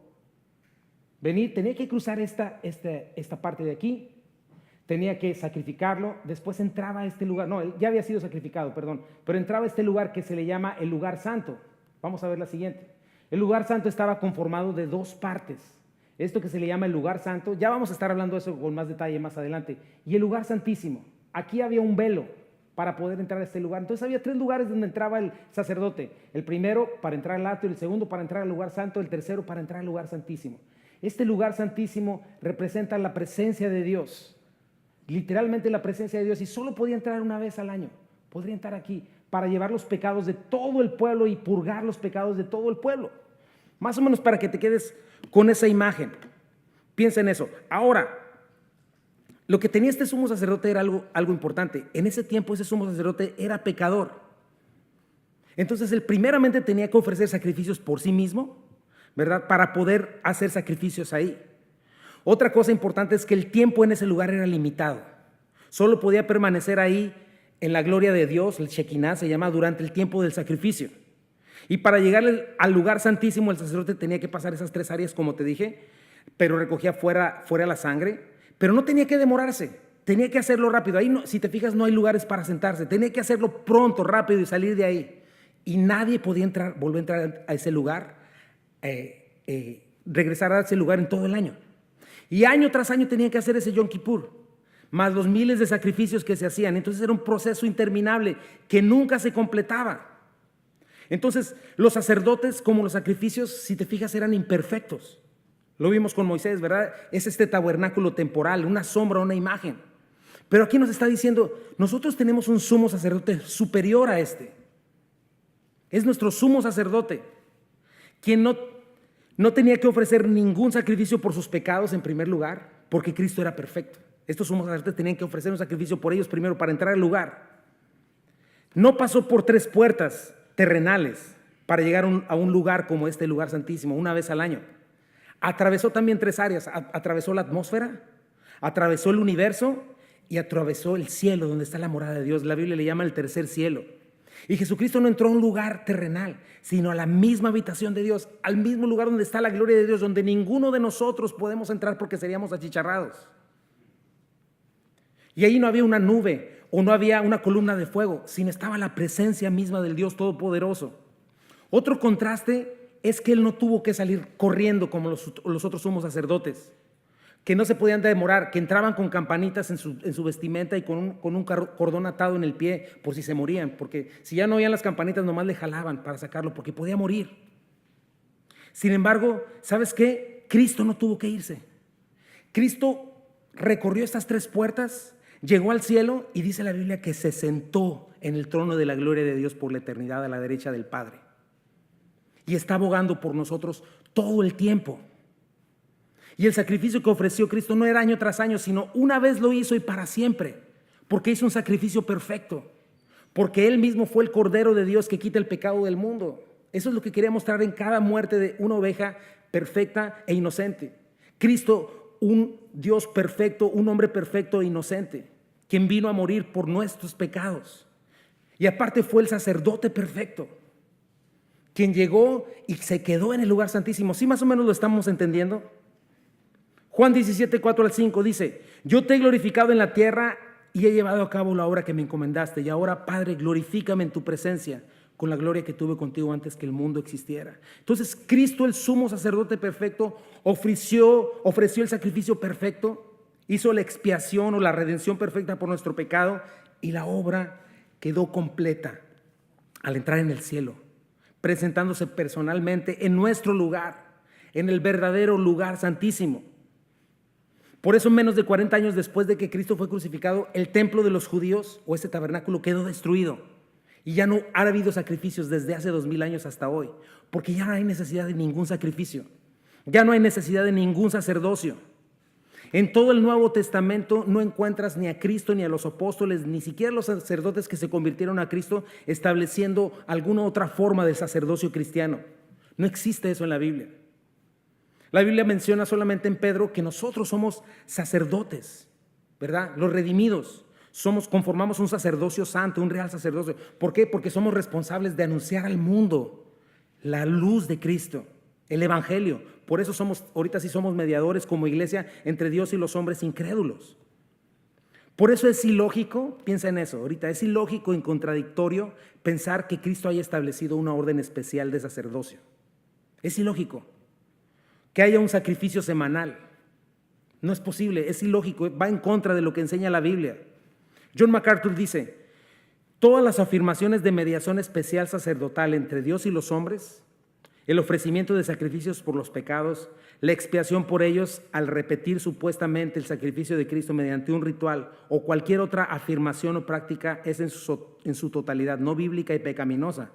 Tenía que cruzar esta parte de aquí. Tenía que sacrificarlo. Después entraba a este lugar. No, él ya había sido sacrificado, perdón. Pero entraba a este lugar que se le llama el lugar santo. Vamos a ver la siguiente. El lugar santo estaba conformado de dos partes. Esto que se le llama el lugar santo, ya vamos a estar hablando de eso con más detalle más adelante. Y el lugar santísimo, aquí había un velo para poder entrar a este lugar. Entonces había 3 lugares donde entraba el sacerdote. El primero para entrar al atrio, el segundo para entrar al lugar santo, el tercero para entrar al lugar santísimo. Este lugar santísimo representa la presencia de Dios, literalmente la presencia de Dios, y solo podía entrar una vez al año. Podría entrar aquí para llevar los pecados de todo el pueblo y purgar los pecados de todo el pueblo. Más o menos para que te quedes con esa imagen. Piensa en eso. Ahora, lo que tenía este sumo sacerdote era algo importante. En ese tiempo ese sumo sacerdote era pecador. Entonces él primeramente tenía que ofrecer sacrificios por sí mismo, ¿verdad? Para poder hacer sacrificios ahí. Otra cosa importante es que el tiempo en ese lugar era limitado. Solo podía permanecer ahí en la gloria de Dios, el Shekinah se llama, durante el tiempo del sacrificio. Y para llegar al lugar santísimo, el sacerdote tenía que pasar esas 3 áreas, como te dije, pero recogía fuera la sangre, pero no tenía que demorarse, tenía que hacerlo rápido. Ahí, no, si te fijas, no hay lugares para sentarse, tenía que hacerlo pronto, rápido y salir de ahí. Y nadie podía volver a entrar a ese lugar, regresar a ese lugar en todo el año. Y año tras año tenía que hacer ese Yom Kippur, más los miles de sacrificios que se hacían. Entonces era un proceso interminable que nunca se completaba. Entonces los sacerdotes, como los sacrificios, si te fijas, eran imperfectos. Lo vimos con Moisés, ¿verdad? Es este tabernáculo temporal, una sombra, una imagen. Pero aquí nos está diciendo, nosotros tenemos un sumo sacerdote superior a este. Es nuestro sumo sacerdote, quien no tenía que ofrecer ningún sacrificio por sus pecados en primer lugar, porque Cristo era perfecto. Estos sumos sacerdotes tenían que ofrecer un sacrificio por ellos primero para entrar al lugar. No pasó por 3 puertas terrenales para llegar a un lugar como este lugar santísimo, una vez al año. Atravesó también 3 áreas, atravesó la atmósfera, atravesó el universo y atravesó el cielo donde está la morada de Dios. La Biblia le llama el tercer cielo. Y Jesucristo no entró a un lugar terrenal, sino a la misma habitación de Dios, al mismo lugar donde está la gloria de Dios, donde ninguno de nosotros podemos entrar porque seríamos achicharrados. Y ahí no había una nube o no había una columna de fuego, sino estaba la presencia misma del Dios Todopoderoso. Otro contraste es que Él no tuvo que salir corriendo como los otros sumos sacerdotes, que no se podían demorar, que entraban con campanitas en su vestimenta y con un cordón atado en el pie por si se morían, porque si ya no oían las campanitas nomás le jalaban para sacarlo porque podía morir. Sin embargo, ¿sabes qué? Cristo no tuvo que irse. Cristo recorrió estas 3 puertas, llegó al cielo y dice la Biblia que se sentó en el trono de la gloria de Dios por la eternidad a la derecha del Padre. Y está abogando por nosotros todo el tiempo. Y el sacrificio que ofreció Cristo no era año tras año, sino una vez lo hizo y para siempre, porque hizo un sacrificio perfecto, porque Él mismo fue el Cordero de Dios que quita el pecado del mundo. Eso es lo que quería mostrar en cada muerte de una oveja perfecta e inocente. Cristo, un Dios perfecto, un hombre perfecto e inocente, quien vino a morir por nuestros pecados. Y aparte fue el sacerdote perfecto, quien llegó y se quedó en el lugar santísimo. ¿Sí más o menos lo estamos entendiendo? Juan 17, 4 al 5 dice: yo te he glorificado en la tierra y he llevado a cabo la obra que me encomendaste. Y ahora, Padre, glorifícame en tu presencia con la gloria que tuve contigo antes que el mundo existiera. Entonces, Cristo, el sumo sacerdote perfecto, ofreció el sacrificio perfecto, hizo la expiación o la redención perfecta por nuestro pecado, y la obra quedó completa al entrar en el cielo, presentándose personalmente en nuestro lugar, en el verdadero lugar santísimo. Por eso, menos de 40 años después de que Cristo fue crucificado, el templo de los judíos o ese tabernáculo quedó destruido y ya no ha habido sacrificios desde hace 2000 años hasta hoy, porque ya no hay necesidad de ningún sacrificio, ya no hay necesidad de ningún sacerdocio. En todo el Nuevo Testamento no encuentras ni a Cristo ni a los apóstoles, ni siquiera los sacerdotes que se convirtieron a Cristo estableciendo alguna otra forma de sacerdocio cristiano. No existe eso en la Biblia. La Biblia menciona solamente en Pedro que nosotros somos sacerdotes, ¿verdad? Los redimidos. Conformamos un sacerdocio santo, un real sacerdocio. ¿Por qué? Porque somos responsables de anunciar al mundo la luz de Cristo, el evangelio. Por eso ahorita sí somos mediadores como iglesia entre Dios y los hombres incrédulos. Por eso es ilógico, piensa en eso, ahorita es ilógico y contradictorio pensar que Cristo haya establecido una orden especial de sacerdocio. Es ilógico que haya un sacrificio semanal. No es posible, es ilógico, va en contra de lo que enseña la Biblia. John MacArthur dice: todas las afirmaciones de mediación especial sacerdotal entre Dios y los hombres, el ofrecimiento de sacrificios por los pecados, la expiación por ellos al repetir supuestamente el sacrificio de Cristo mediante un ritual o cualquier otra afirmación o práctica es en su totalidad no bíblica y pecaminosa.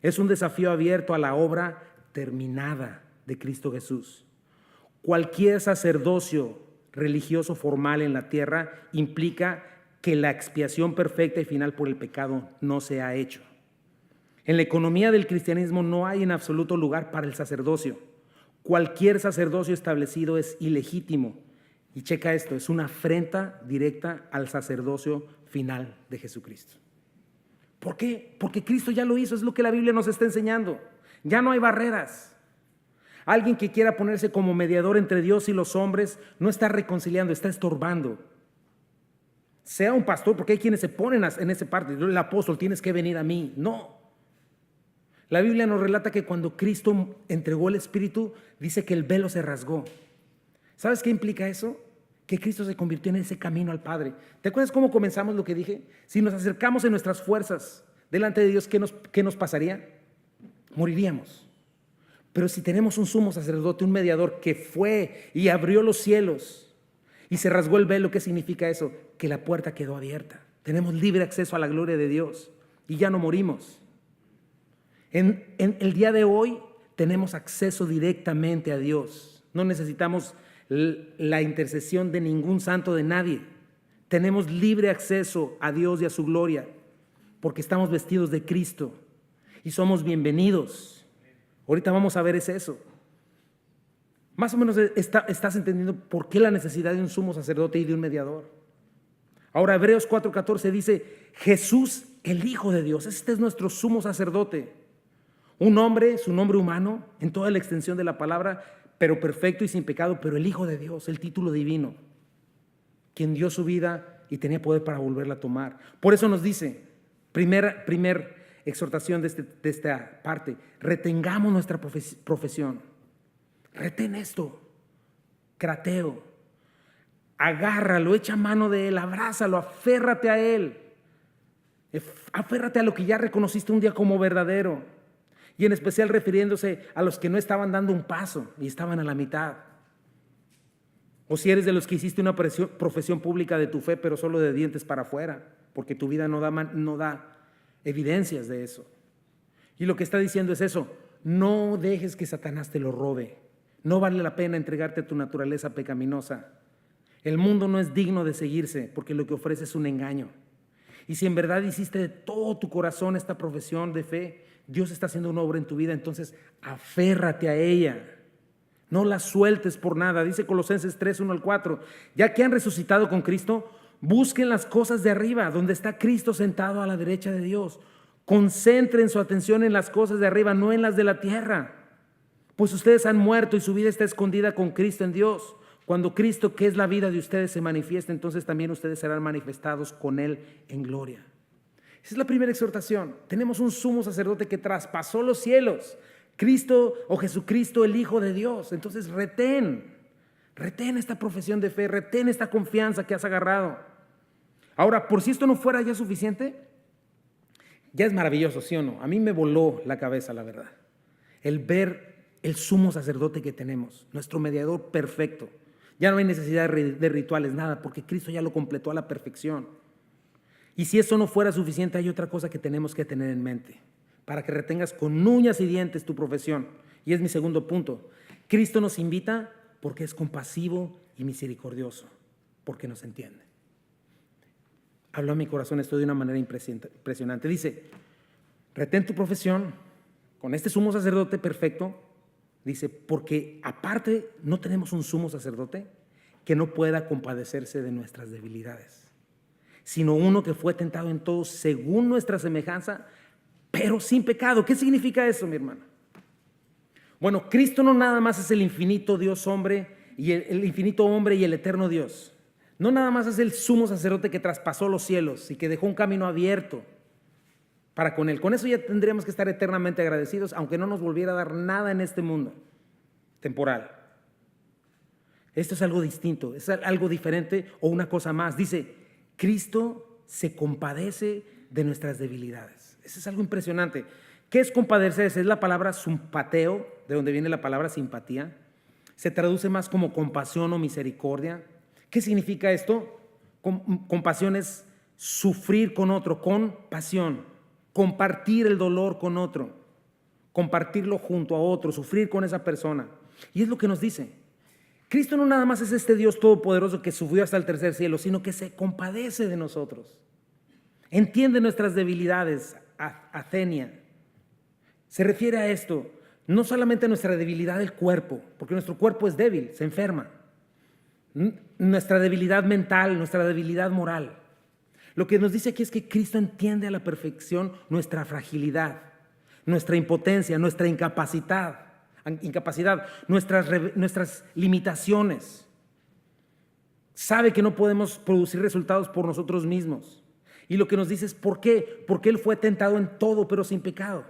Es un desafío abierto a la obra terminada de Cristo Jesús. Cualquier sacerdocio religioso formal en la tierra implica que la expiación perfecta y final por el pecado no se ha hecho. En la economía del cristianismo no hay en absoluto lugar para el sacerdocio. Cualquier sacerdocio establecido es ilegítimo. Y checa esto, es una afrenta directa al sacerdocio final de Jesucristo. ¿Por qué? Porque Cristo ya lo hizo, es lo que la Biblia nos está enseñando. Ya no hay barreras. Alguien que quiera ponerse como mediador entre Dios y los hombres no está reconciliando, está estorbando. Sea un pastor, porque hay quienes se ponen en esa parte. El apóstol, tienes que venir a mí. No. La Biblia nos relata que cuando Cristo entregó el Espíritu, dice que el velo se rasgó. ¿Sabes qué implica eso? Que Cristo se convirtió en ese camino al Padre. ¿Te acuerdas cómo comenzamos lo que dije? Si nos acercamos en nuestras fuerzas delante de Dios, ¿qué nos pasaría? Moriríamos. Pero si tenemos un sumo sacerdote, un mediador que fue y abrió los cielos y se rasgó el velo, ¿qué significa eso? Que la puerta quedó abierta. Tenemos libre acceso a la gloria de Dios y ya no morimos. En el día de hoy tenemos acceso directamente a Dios. No necesitamos la intercesión de ningún santo, de nadie. Tenemos libre acceso a Dios y a su gloria porque estamos vestidos de Cristo y somos bienvenidos. Ahorita vamos a ver eso. Más o menos estás entendiendo por qué la necesidad de un sumo sacerdote y de un mediador. Ahora Hebreos 4:14 dice, Jesús, el Hijo de Dios. Este es nuestro sumo sacerdote. Un hombre, su nombre humano, en toda la extensión de la palabra, pero perfecto y sin pecado, pero el Hijo de Dios, el título divino, quien dio su vida y tenía poder para volverla a tomar. Por eso nos dice, primer exhortación de esta parte, retengamos nuestra profesión. Retén esto, crateo, agárralo, echa mano de él, abrázalo, aférrate a él, aférrate a lo que ya reconociste un día como verdadero, y en especial refiriéndose a los que no estaban dando un paso y estaban a la mitad. O si eres de los que hiciste una profesión pública de tu fe, pero solo de dientes para afuera, porque tu vida no da evidencias de eso. Y lo que está diciendo es eso, no dejes que Satanás te lo robe. No vale la pena entregarte a tu naturaleza pecaminosa. El mundo no es digno de seguirse porque lo que ofrece es un engaño. Y si en verdad hiciste de todo tu corazón esta profesión de fe, Dios está haciendo una obra en tu vida, entonces aférrate a ella. No la sueltes por nada. Dice Colosenses 3:1-4, ya que han resucitado con Cristo, busquen las cosas de arriba, donde está Cristo sentado a la derecha de Dios. Concentren su atención en las cosas de arriba, no en las de la tierra. Pues ustedes han muerto y su vida está escondida con Cristo en Dios. Cuando Cristo, que es la vida de ustedes, se manifieste, entonces también ustedes serán manifestados con Él en gloria. Esa es la primera exhortación. Tenemos un sumo sacerdote que traspasó los cielos. Cristo o Jesucristo, el Hijo de Dios. Entonces retén esta profesión de fe, retén esta confianza que has agarrado. Ahora, por si esto no fuera ya suficiente, ya es maravilloso, ¿sí o no? A mí me voló la cabeza, la verdad, el ver el sumo sacerdote que tenemos, nuestro mediador perfecto. Ya no hay necesidad de rituales, nada, porque Cristo ya lo completó a la perfección. Y si eso no fuera suficiente, hay otra cosa que tenemos que tener en mente, para que retengas con uñas y dientes tu profesión. Y es mi segundo punto. Cristo nos invita porque es compasivo y misericordioso, porque nos entiende. Habló a mi corazón esto de una manera impresionante. Dice, retén tu profesión con este sumo sacerdote perfecto. Dice, porque aparte no tenemos un sumo sacerdote que no pueda compadecerse de nuestras debilidades, sino uno que fue tentado en todo según nuestra semejanza, pero sin pecado. ¿Qué significa eso, mi hermano? Bueno, Cristo no nada más es el infinito Dios hombre y el infinito hombre y el eterno Dios. No nada más es el sumo sacerdote que traspasó los cielos y que dejó un camino abierto para con Él. Con eso ya tendríamos que estar eternamente agradecidos, aunque no nos volviera a dar nada en este mundo temporal. Esto es algo distinto, es algo diferente o una cosa más. Dice, Cristo se compadece de nuestras debilidades. Eso es algo impresionante. ¿Qué es compadecerse? Es la palabra simpateo, de donde viene la palabra simpatía. Se traduce más como compasión o misericordia. ¿Qué significa esto? Compasión es sufrir con otro, con pasión, compartir el dolor con otro, compartirlo junto a otro, sufrir con esa persona. Y es lo que nos dice. Cristo no nada más es este Dios todopoderoso que subió hasta el tercer cielo, sino que se compadece de nosotros. Entiende nuestras debilidades, Athenia. Se refiere a esto, no solamente a nuestra debilidad del cuerpo, porque nuestro cuerpo es débil, se enferma. Nuestra debilidad mental, nuestra debilidad moral. Lo que nos dice aquí es que Cristo entiende a la perfección nuestra fragilidad, nuestra impotencia, nuestra incapacidad, nuestras limitaciones. Sabe que no podemos producir resultados por nosotros mismos. Y lo que nos dice es ¿por qué? Porque Él fue tentado en todo, pero sin pecado.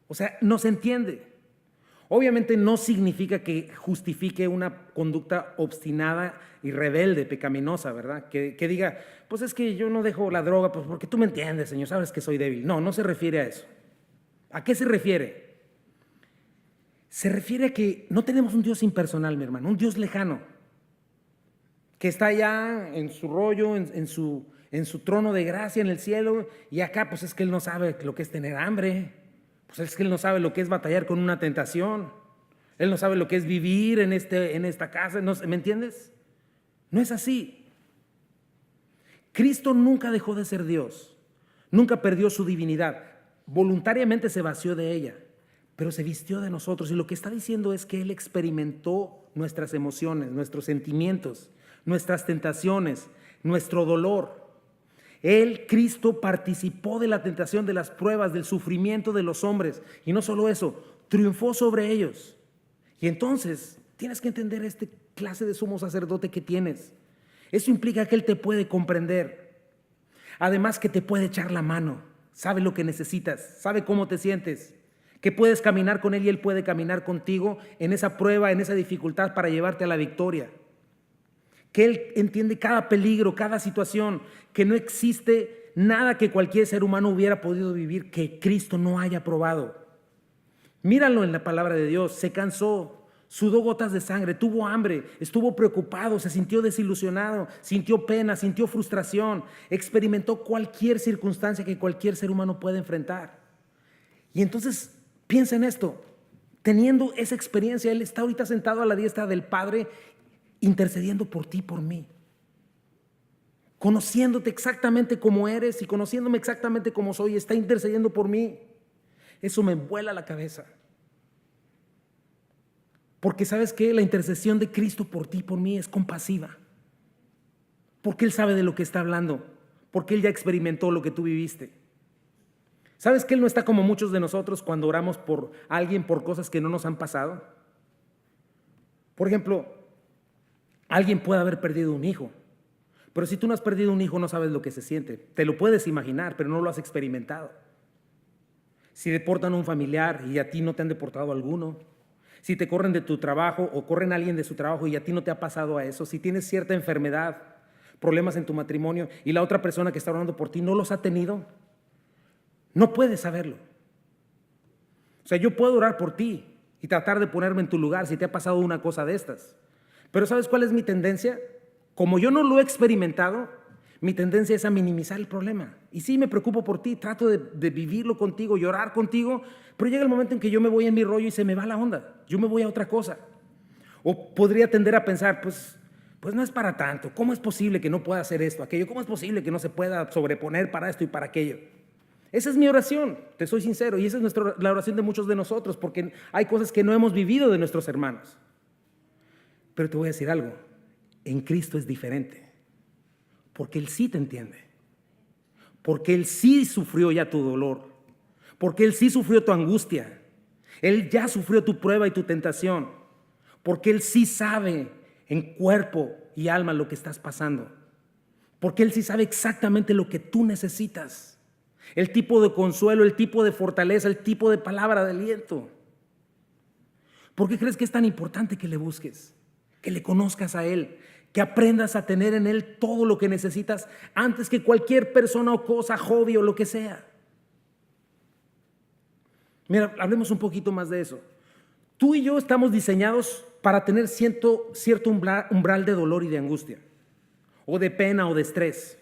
O sea, nos entiende. Obviamente no significa que justifique una conducta obstinada y rebelde, pecaminosa, ¿verdad? Que diga, pues es que yo no dejo la droga, pues porque tú me entiendes, Señor, sabes que soy débil. No, no se refiere a eso. ¿A qué se refiere? Se refiere a que no tenemos un Dios impersonal, mi hermano, un Dios lejano, que está allá en su rollo, en su trono de gracia en el cielo, y acá pues es que Él no sabe lo que es tener hambre. Pues es que Él no sabe lo que es batallar con una tentación. Él no sabe lo que es vivir en esta casa. ¿Me entiendes? No es así. Cristo nunca dejó de ser Dios. Nunca perdió su divinidad. Voluntariamente se vació de ella, pero se vistió de nosotros. Y lo que está diciendo es que Él experimentó nuestras emociones, nuestros sentimientos, nuestras tentaciones, nuestro dolor. Él, Cristo, participó de la tentación, de las pruebas, del sufrimiento de los hombres. Y no solo eso, triunfó sobre ellos. Y entonces tienes que entender este clase de sumo sacerdote que tienes. Eso implica que Él te puede comprender. Además que te puede echar la mano. Sabe lo que necesitas, sabe cómo te sientes. Que puedes caminar con Él y Él puede caminar contigo en esa prueba, en esa dificultad para llevarte a la victoria. Que Él entiende cada peligro, cada situación, que no existe nada que cualquier ser humano hubiera podido vivir que Cristo no haya probado. Míralo en la palabra de Dios, se cansó, sudó gotas de sangre, tuvo hambre, estuvo preocupado, se sintió desilusionado, sintió pena, sintió frustración, experimentó cualquier circunstancia que cualquier ser humano puede enfrentar. Y entonces piensa en esto, teniendo esa experiencia, Él está ahorita sentado a la diestra del Padre, intercediendo por ti y por mí, conociéndote exactamente como eres y conociéndome exactamente como soy, está intercediendo por mí. Eso me vuela la cabeza. Porque ¿sabes qué? La intercesión de Cristo por ti y por mí es compasiva. Porque Él sabe de lo que está hablando, porque Él ya experimentó lo que tú viviste. ¿Sabes que Él no está como muchos de nosotros cuando oramos por alguien por cosas que no nos han pasado? Por ejemplo, alguien puede haber perdido un hijo, pero si tú no has perdido un hijo no sabes lo que se siente. Te lo puedes imaginar, pero no lo has experimentado. Si deportan a un familiar y a ti no te han deportado alguno, si te corren de tu trabajo o corren a alguien de su trabajo y a ti no te ha pasado a eso, si tienes cierta enfermedad, problemas en tu matrimonio y la otra persona que está orando por ti no los ha tenido, no puedes saberlo. O sea, yo puedo orar por ti y tratar de ponerme en tu lugar si te ha pasado una cosa de estas. Pero ¿sabes cuál es mi tendencia? Como yo no lo he experimentado, mi tendencia es a minimizar el problema. Y sí, me preocupo por ti, trato de vivirlo contigo, llorar contigo, pero llega el momento en que yo me voy en mi rollo y se me va la onda. Yo me voy a otra cosa. O podría tender a pensar, pues no es para tanto. ¿Cómo es posible que no pueda hacer esto, aquello? ¿Cómo es posible que no se pueda sobreponer para esto y para aquello? Esa es mi oración, te soy sincero, y esa es la oración de muchos de nosotros, porque hay cosas que no hemos vivido de nuestros hermanos. Pero te voy a decir algo, en Cristo es diferente, porque Él sí te entiende, porque Él sí sufrió ya tu dolor, porque Él sí sufrió tu angustia, Él ya sufrió tu prueba y tu tentación, porque Él sí sabe en cuerpo y alma lo que estás pasando, porque Él sí sabe exactamente lo que tú necesitas. El tipo de consuelo, el tipo de fortaleza, el tipo de palabra de aliento. ¿Por qué crees que es tan importante que le busques? Que le conozcas a Él, que aprendas a tener en Él todo lo que necesitas antes que cualquier persona o cosa, hobby o lo que sea. Mira, hablemos un poquito más de eso. Tú y yo estamos diseñados para tener cierto umbral de dolor y de angustia, o de pena o de estrés.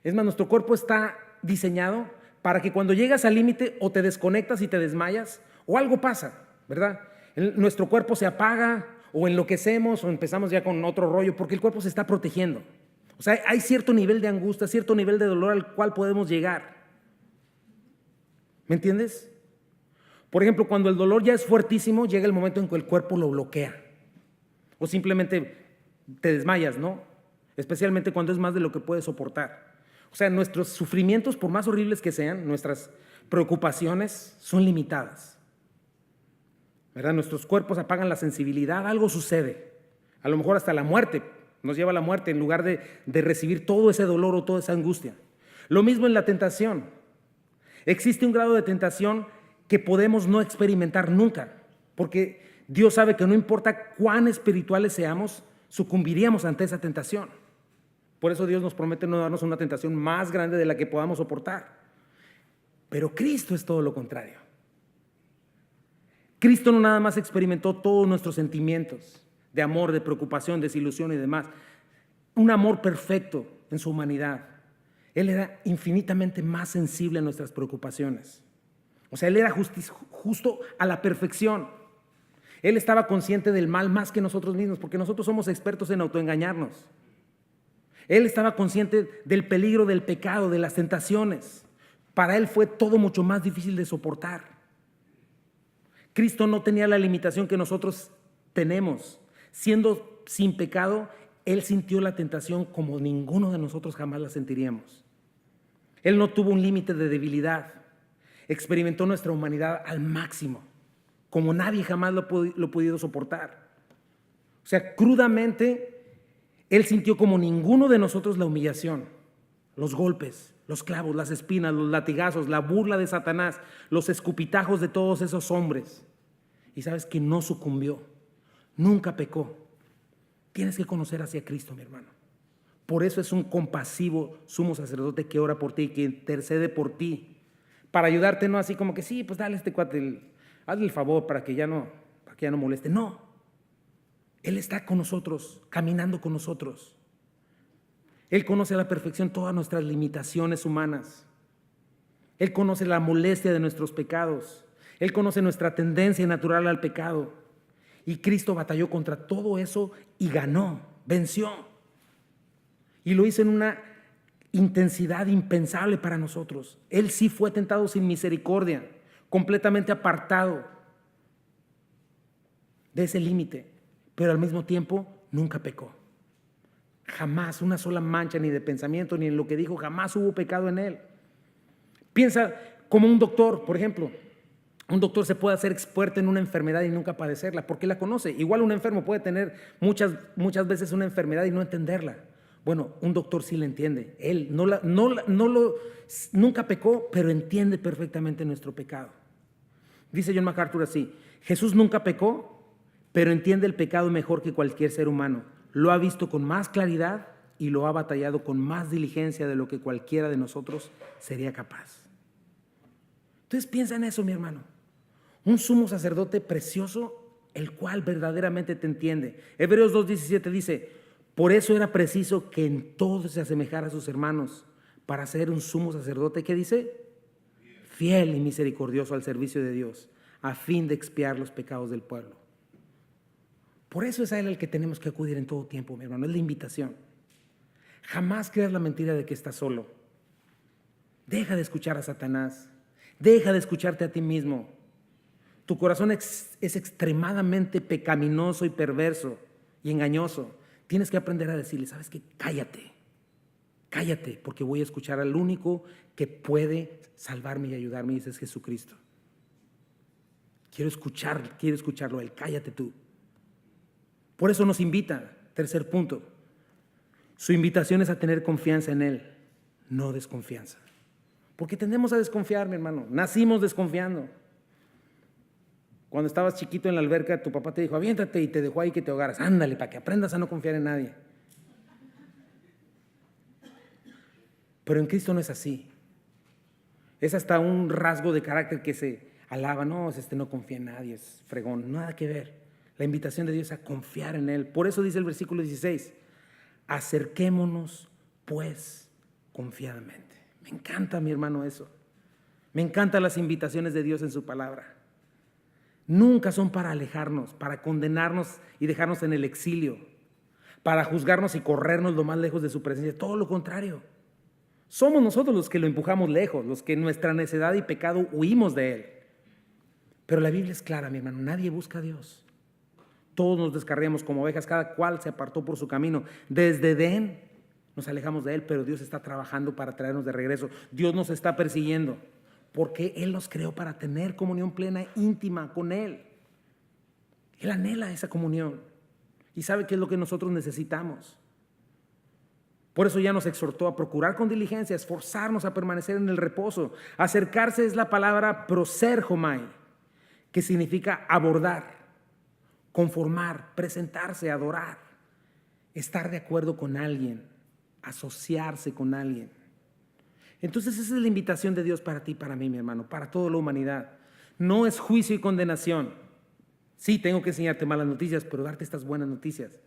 Es más, nuestro cuerpo está diseñado para que cuando llegas al límite o te desconectas y te desmayas o algo pasa, ¿verdad? Nuestro cuerpo se apaga o enloquecemos o empezamos ya con otro rollo porque el cuerpo se está protegiendo. O sea, hay cierto nivel de angustia, cierto nivel de dolor al cual podemos llegar. ¿Me entiendes? Por ejemplo, cuando el dolor ya es fuertísimo, llega el momento en que el cuerpo lo bloquea o simplemente te desmayas, ¿no? Especialmente cuando es más de lo que puedes soportar. O sea, nuestros sufrimientos, por más horribles que sean, nuestras preocupaciones son limitadas, ¿verdad? Nuestros cuerpos apagan la sensibilidad, algo sucede. A lo mejor hasta la muerte, nos lleva a la muerte en lugar de recibir todo ese dolor o toda esa angustia. Lo mismo en la tentación. Existe un grado de tentación que podemos no experimentar nunca, porque Dios sabe que no importa cuán espirituales seamos, sucumbiríamos ante esa tentación. Por eso Dios nos promete no darnos una tentación más grande de la que podamos soportar. Pero Cristo es todo lo contrario. Cristo no nada más experimentó todos nuestros sentimientos de amor, de preocupación, desilusión y demás. Un amor perfecto en su humanidad. Él era infinitamente más sensible a nuestras preocupaciones. O sea, Él era justo a la perfección. Él estaba consciente del mal más que nosotros mismos, porque nosotros somos expertos en autoengañarnos. Él estaba consciente del peligro del pecado, de las tentaciones. Para Él fue todo mucho más difícil de soportar. Cristo no tenía la limitación que nosotros tenemos. Siendo sin pecado, Él sintió la tentación como ninguno de nosotros jamás la sentiríamos. Él no tuvo un límite de debilidad. Experimentó nuestra humanidad al máximo, como nadie jamás lo ha podido soportar. O sea, crudamente, Él sintió como ninguno de nosotros la humillación, los golpes, los clavos, las espinas, los latigazos, la burla de Satanás, los escupitajos de todos esos hombres. Y sabes que no sucumbió, nunca pecó. Tienes que conocer hacia Cristo, mi hermano. Por eso es un compasivo sumo sacerdote que ora por ti, que intercede por ti, para ayudarte, no así como que sí, pues dale a este cuate, hazle el favor para que ya no moleste. No, Él está con nosotros, caminando con nosotros. Él conoce a la perfección todas nuestras limitaciones humanas. Él conoce la molestia de nuestros pecados. Él conoce nuestra tendencia natural al pecado. Y Cristo batalló contra todo eso y ganó, venció. Y lo hizo en una intensidad impensable para nosotros. Él sí fue tentado sin misericordia, completamente apartado de ese límite, pero al mismo tiempo nunca pecó. Jamás una sola mancha ni de pensamiento ni en lo que dijo, jamás hubo pecado en él. Piensa como un doctor, por ejemplo. Un doctor se puede hacer experto en una enfermedad y nunca padecerla porque la conoce. Igual un enfermo puede tener muchas veces una enfermedad y no entenderla. Bueno, un doctor sí la entiende. Él nunca pecó, pero entiende perfectamente nuestro pecado. Dice John MacArthur así: Jesús nunca pecó, pero entiende el pecado mejor que cualquier ser humano. Lo ha visto con más claridad y lo ha batallado con más diligencia de lo que cualquiera de nosotros sería capaz. Entonces piensa en eso, mi hermano. Un sumo sacerdote precioso, el cual verdaderamente te entiende. Hebreos 2:17 dice: por eso era preciso que en todo se asemejara a sus hermanos, para ser un sumo sacerdote, ¿qué dice? Fiel y misericordioso al servicio de Dios, a fin de expiar los pecados del pueblo. Por eso es a Él al que tenemos que acudir en todo tiempo, mi hermano. Es la invitación. Jamás creas la mentira de que estás solo. Deja de escuchar a Satanás. Deja de escucharte a ti mismo. Tu corazón es extremadamente pecaminoso y perverso y engañoso. Tienes que aprender a decirle: ¿sabes qué? Cállate. Cállate, porque voy a escuchar al único que puede salvarme y ayudarme, y ese es Jesucristo. Quiero escucharlo a Él. Cállate tú. Por eso nos invita, tercer punto. Su invitación es a tener confianza en Él, no desconfianza. Porque tendemos a desconfiar, mi hermano. Nacimos desconfiando. Cuando estabas chiquito en la alberca, tu papá te dijo: aviéntate, y te dejó ahí que te ahogaras. Ándale, para que aprendas a no confiar en nadie. Pero en Cristo no es así. Es hasta un rasgo de carácter que se alaba. No, no confía en nadie, es fregón. Nada que ver. La invitación de Dios es a confiar en Él. Por eso dice el versículo 16: acerquémonos pues confiadamente. Me encanta, mi hermano, eso. Me encantan las invitaciones de Dios en su palabra. Nunca son para alejarnos, para condenarnos y dejarnos en el exilio, para juzgarnos y corrernos lo más lejos de su presencia. Todo lo contrario. Somos nosotros los que lo empujamos lejos, los que en nuestra necedad y pecado huimos de Él. Pero la Biblia es clara, mi hermano: nadie busca a Dios. Todos nos descarriamos como ovejas, cada cual se apartó por su camino. Desde Edén nos alejamos de Él, pero Dios está trabajando para traernos de regreso. Dios nos está persiguiendo, porque Él nos creó para tener comunión plena, íntima con Él. Él anhela esa comunión y sabe qué es lo que nosotros necesitamos. Por eso ya nos exhortó a procurar con diligencia, esforzarnos a permanecer en el reposo. Acercarse es la palabra proserjomai, que significa abordar, conformar, presentarse, adorar, estar de acuerdo con alguien, asociarse con alguien. Entonces esa es la invitación de Dios para ti, para mí, mi hermano, para toda la humanidad. No es juicio y condenación. Sí, tengo que enseñarte malas noticias, pero darte estas buenas noticias.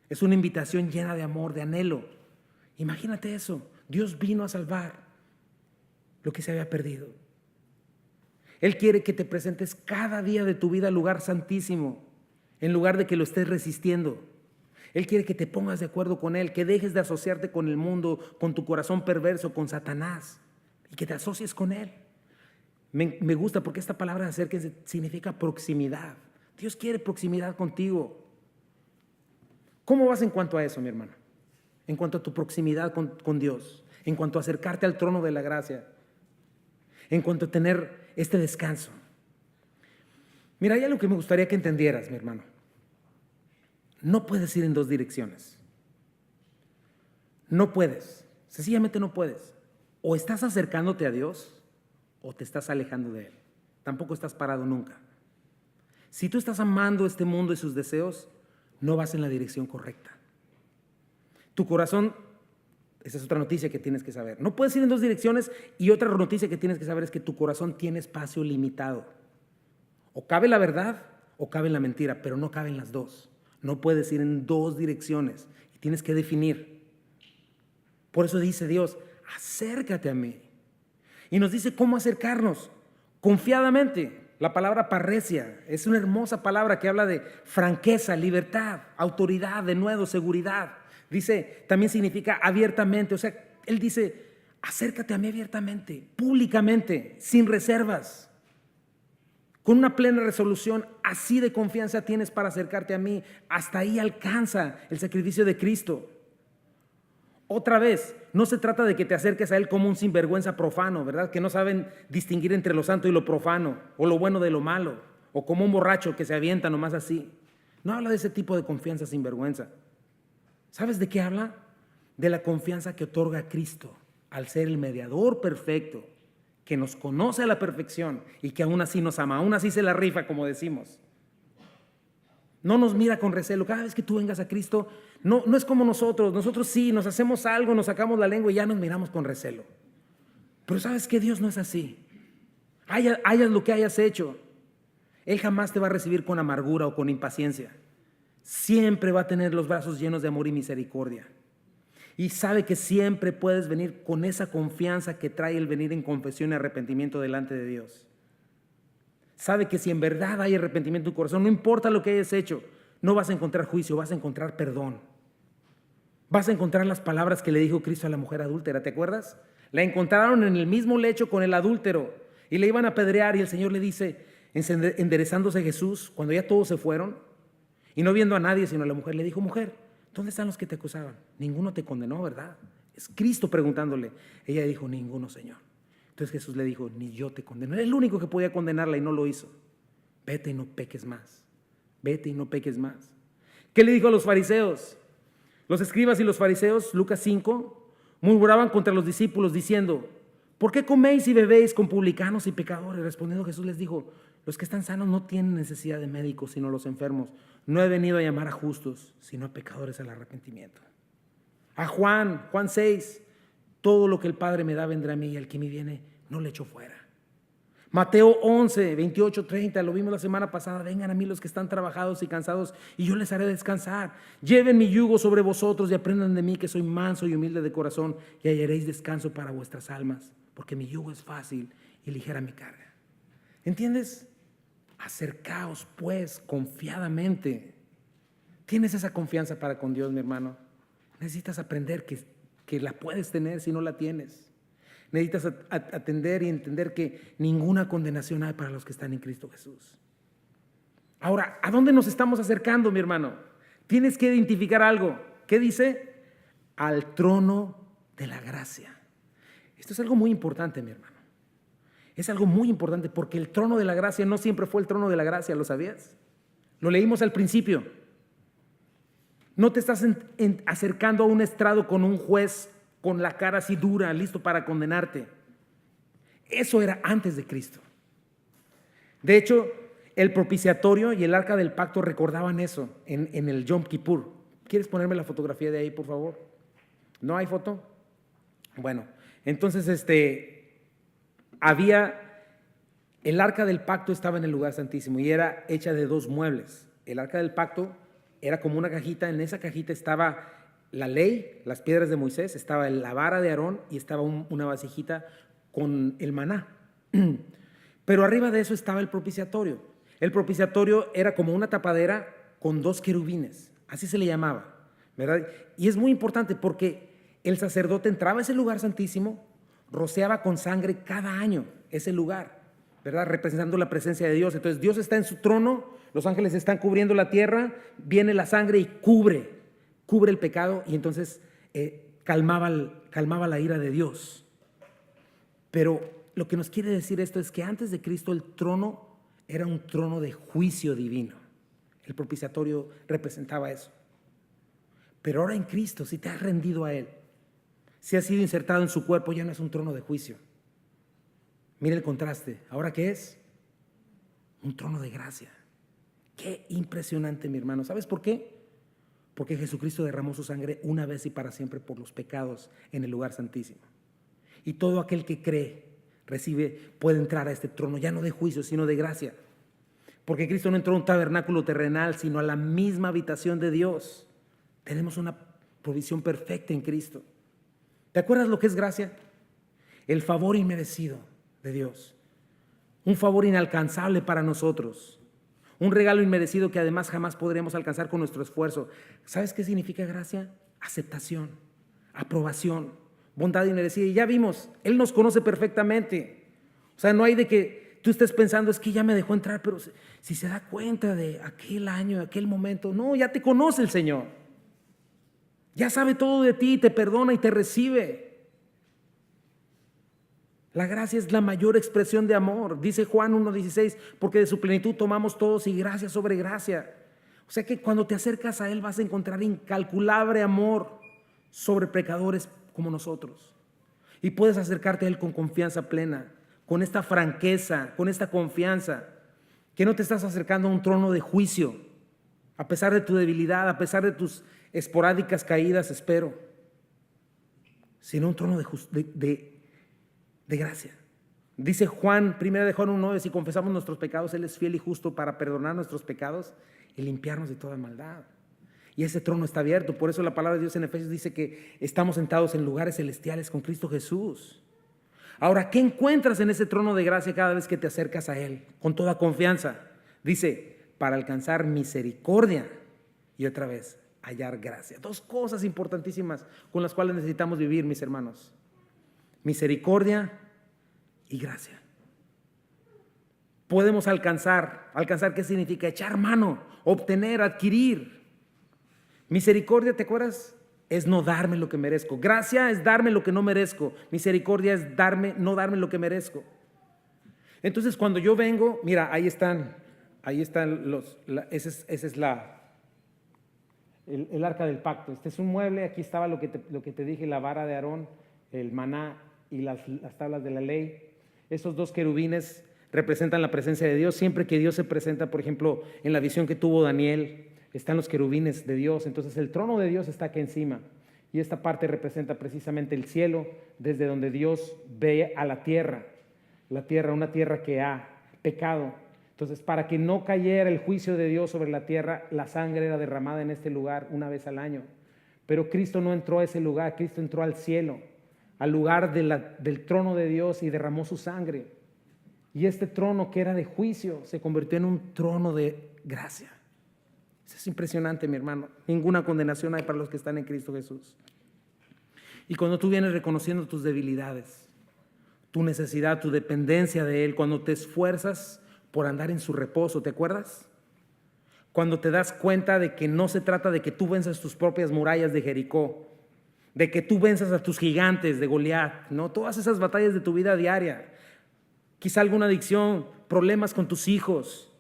Es una invitación llena de amor, de anhelo. Imagínate eso. Dios vino a salvar lo que se había perdido. Él quiere que te presentes cada día de tu vida al lugar santísimo, en lugar de que lo estés resistiendo. Él quiere que te pongas de acuerdo con Él, que dejes de asociarte con el mundo, con tu corazón perverso, con Satanás, y que te asocies con Él. Me gusta porque esta palabra acérquense significa proximidad. Dios quiere proximidad contigo. ¿Cómo vas en cuanto a eso, mi hermano? En cuanto a tu proximidad con Dios, en cuanto a acercarte al trono de la gracia, en cuanto a tener este descanso. Mira, hay algo que me gustaría que entendieras, mi hermano. No puedes ir en dos direcciones. No puedes, sencillamente no puedes. O estás acercándote a Dios o te estás alejando de Él. Tampoco estás parado nunca. Si tú estás amando este mundo y sus deseos, no vas en la dirección correcta. Tu corazón, esa es otra noticia que tienes que saber. No puedes ir en dos direcciones, y otra noticia que tienes que saber es que tu corazón tiene espacio limitado. O cabe la verdad o cabe la mentira, pero no caben las dos. No puedes ir en dos direcciones y tienes que definir. Por eso dice Dios, acércate a mí. Y nos dice cómo acercarnos confiadamente. La palabra parresia es una hermosa palabra que habla de franqueza, libertad, autoridad, denuedo, seguridad. Dice, también significa abiertamente. O sea, Él dice, acércate a mí abiertamente, públicamente, sin reservas. Con una plena resolución, así de confianza tienes para acercarte a mí. Hasta ahí alcanza el sacrificio de Cristo. Otra vez, no se trata de que te acerques a Él como un sinvergüenza profano, ¿verdad? Que no saben distinguir entre lo santo y lo profano, o lo bueno de lo malo, o como un borracho que se avienta nomás así. No habla de ese tipo de confianza sinvergüenza. ¿Sabes de qué habla? De la confianza que otorga Cristo al ser el mediador perfecto, que nos conoce a la perfección y que aún así nos ama, aún así se la rifa, como decimos. No nos mira con recelo. Cada vez que tú vengas a Cristo, no es como nosotros. Nosotros sí, nos hacemos algo, nos sacamos la lengua y ya nos miramos con recelo. Pero ¿sabes qué? Dios no es así. Hayas lo que hayas hecho, Él jamás te va a recibir con amargura o con impaciencia. Siempre va a tener los brazos llenos de amor y misericordia. Y sabe que siempre puedes venir con esa confianza que trae el venir en confesión y arrepentimiento delante de Dios. Sabe que si en verdad hay arrepentimiento en tu corazón, no importa lo que hayas hecho, no vas a encontrar juicio, vas a encontrar perdón. Vas a encontrar las palabras que le dijo Cristo a la mujer adúltera, ¿te acuerdas? La encontraron en el mismo lecho con el adúltero y le iban a apedrear, y el Señor le dice, enderezándose Jesús, cuando ya todos se fueron y no viendo a nadie sino a la mujer, le dijo, mujer, ¿dónde están los que te acusaban? Ninguno te condenó, ¿verdad? Es Cristo preguntándole. Ella dijo, ninguno, Señor. Entonces Jesús le dijo, ni yo te condeno. Era el único que podía condenarla y no lo hizo. Vete y no peques más. Vete y no peques más. ¿Qué le dijo a los fariseos? Los escribas y los fariseos, Lucas 5, murmuraban contra los discípulos diciendo, ¿por qué coméis y bebéis con publicanos y pecadores? Respondiendo Jesús les dijo, los que están sanos no tienen necesidad de médicos, sino los enfermos. No he venido a llamar a justos, sino a pecadores al arrepentimiento. A Juan 6, todo lo que el Padre me da vendrá a mí, y el que me viene no le echo fuera. Mateo 11, 28, 30, lo vimos la semana pasada. Vengan a mí los que están trabajados y cansados, y yo les haré descansar. Lleven mi yugo sobre vosotros y aprendan de mí, que soy manso y humilde de corazón, y hallaréis descanso para vuestras almas, porque mi yugo es fácil y ligera mi carga. ¿Entiendes? Acercaos pues confiadamente. ¿Tienes esa confianza para con Dios, mi hermano? Necesitas aprender que la puedes tener si no la tienes. Necesitas atender y entender que ninguna condenación hay para los que están en Cristo Jesús. Ahora, ¿a dónde nos estamos acercando, mi hermano? Tienes que identificar algo. ¿Qué dice? Al trono de la gracia. Esto es algo muy importante, mi hermano. Es algo muy importante, porque el trono de la gracia no siempre fue el trono de la gracia, ¿lo sabías? Lo leímos al principio. No te estás acercando a un estrado con un juez con la cara así dura, listo para condenarte. Eso era antes de Cristo. De hecho, el propiciatorio y el arca del pacto recordaban eso en el Yom Kippur. ¿Quieres ponerme la fotografía de ahí, por favor? ¿No hay foto? Bueno, entonces el arca del pacto estaba en el lugar santísimo y era hecha de 2 muebles. El arca del pacto era como una cajita. En esa cajita estaba la ley, las piedras de Moisés, estaba la vara de Aarón y estaba una vasijita con el maná. Pero arriba de eso estaba el propiciatorio. El propiciatorio era como una tapadera con 2 querubines, así se le llamaba, ¿verdad? Y es muy importante porque el sacerdote entraba a ese lugar santísimo, rociaba con sangre cada año ese lugar, ¿verdad? Representando la presencia de Dios. Entonces Dios está en su trono, los ángeles están cubriendo la tierra, viene la sangre y cubre. cubre el pecado y entonces calmaba la ira de Dios. Pero lo que nos quiere decir esto es que antes de Cristo el trono era un trono de juicio divino. El propiciatorio representaba eso. Pero ahora en Cristo, si te has rendido a Él, si has sido insertado en su cuerpo, ya no es un trono de juicio. Mira el contraste. ¿Ahora qué es? Un trono de gracia. Qué impresionante, mi hermano. ¿Sabes por qué? Porque Jesucristo derramó su sangre una vez y para siempre por los pecados en el lugar santísimo. Y todo aquel que cree, recibe, puede entrar a este trono, ya no de juicio, sino de gracia. Porque Cristo no entró a un tabernáculo terrenal, sino a la misma habitación de Dios. Tenemos una provisión perfecta en Cristo. ¿Te acuerdas lo que es gracia? El favor inmerecido de Dios. Un favor inalcanzable para nosotros. Un regalo inmerecido que además jamás podremos alcanzar con nuestro esfuerzo. ¿Sabes qué significa gracia? Aceptación, aprobación, bondad inmerecida. Y ya vimos, Él nos conoce perfectamente. O sea, no hay de que tú estés pensando, es que ya me dejó entrar, pero si se da cuenta de aquel año, de aquel momento. No, ya te conoce el Señor. Ya sabe todo de ti, te perdona y te recibe. La gracia es la mayor expresión de amor. Dice Juan 1:16, porque de su plenitud tomamos todos y gracia sobre gracia. O sea que cuando te acercas a Él vas a encontrar incalculable amor sobre pecadores como nosotros. Y puedes acercarte a Él con confianza plena, con esta franqueza, con esta confianza, que no te estás acercando a un trono de juicio, a pesar de tu debilidad, a pesar de tus esporádicas caídas, espero, sino un trono de gracia. Dice Juan, 1 Juan 1:9, si confesamos nuestros pecados, Él es fiel y justo para perdonar nuestros pecados y limpiarnos de toda maldad. Y ese trono está abierto. Por eso la palabra de Dios en Efesios dice que estamos sentados en lugares celestiales con Cristo Jesús. Ahora, ¿qué encuentras en ese trono de gracia cada vez que te acercas a Él? Con toda confianza. Dice, para alcanzar misericordia y otra vez, hallar gracia. Dos cosas importantísimas con las cuales necesitamos vivir, mis hermanos. Misericordia y gracia. Podemos alcanzar ¿qué significa? Echar mano, obtener, adquirir. Misericordia, ¿te acuerdas? Es no darme lo que merezco. Gracia es darme lo que no merezco. Misericordia es no darme lo que merezco. Entonces cuando yo vengo, mira, ahí están ese es el arca del pacto. Este es un mueble, aquí estaba lo que te dije, la vara de Aarón, el maná y las tablas de la ley. Esos dos querubines representan la presencia de Dios. Siempre que Dios se presenta, por ejemplo, en la visión que tuvo Daniel, están los querubines de Dios. Entonces el trono de Dios está aquí encima. Y esta parte representa precisamente el cielo, desde donde Dios ve a la tierra, una tierra que ha pecado. Entonces, para que no cayera el juicio de Dios sobre la tierra, la sangre era derramada en este lugar una vez al año. Pero Cristo no entró a ese lugar, Cristo entró al cielo, al lugar del trono de Dios y derramó su sangre. Y este trono que era de juicio se convirtió en un trono de gracia. Eso es impresionante, mi hermano. Ninguna condenación hay para los que están en Cristo Jesús. Y cuando tú vienes reconociendo tus debilidades, tu necesidad, tu dependencia de Él, cuando te esfuerzas por andar en su reposo, ¿te acuerdas? Cuando te das cuenta de que no se trata de que tú venzas tus propias murallas de Jericó, de que tú venzas a tus gigantes de Goliat, ¿no? Todas esas batallas de tu vida diaria, quizá alguna adicción, problemas con tus hijos,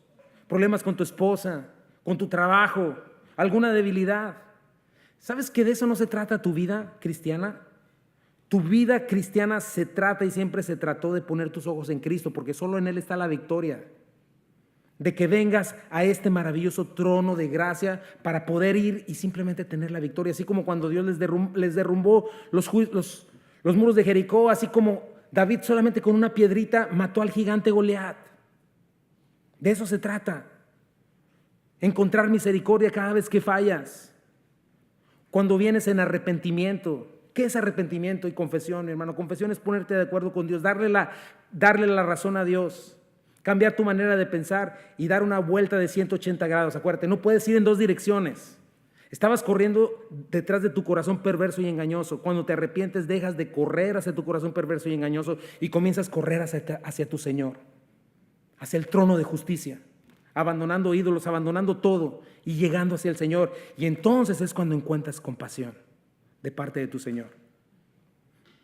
problemas con tu esposa, con tu trabajo, alguna debilidad. ¿Sabes que de eso no se trata tu vida cristiana? Tu vida cristiana se trata y siempre se trató de poner tus ojos en Cristo, porque solo en Él está la victoria. De que vengas a este maravilloso trono de gracia para poder ir y simplemente tener la victoria. Así como cuando Dios les derrumbó los muros de Jericó, así como David solamente con una piedrita mató al gigante Goliat. De eso se trata. Encontrar misericordia cada vez que fallas. Cuando vienes en arrepentimiento. ¿Qué es arrepentimiento y confesión, hermano? Confesión es ponerte de acuerdo con Dios, darle la razón a Dios, cambiar tu manera de pensar y dar una vuelta de 180 grados. Acuérdate, no puedes ir en dos direcciones. Estabas corriendo detrás de tu corazón perverso y engañoso. Cuando te arrepientes, dejas de correr hacia tu corazón perverso y engañoso y comienzas a correr hacia tu Señor, hacia el trono de justicia, abandonando ídolos, abandonando todo y llegando hacia el Señor. Y entonces es cuando encuentras compasión de parte de tu Señor.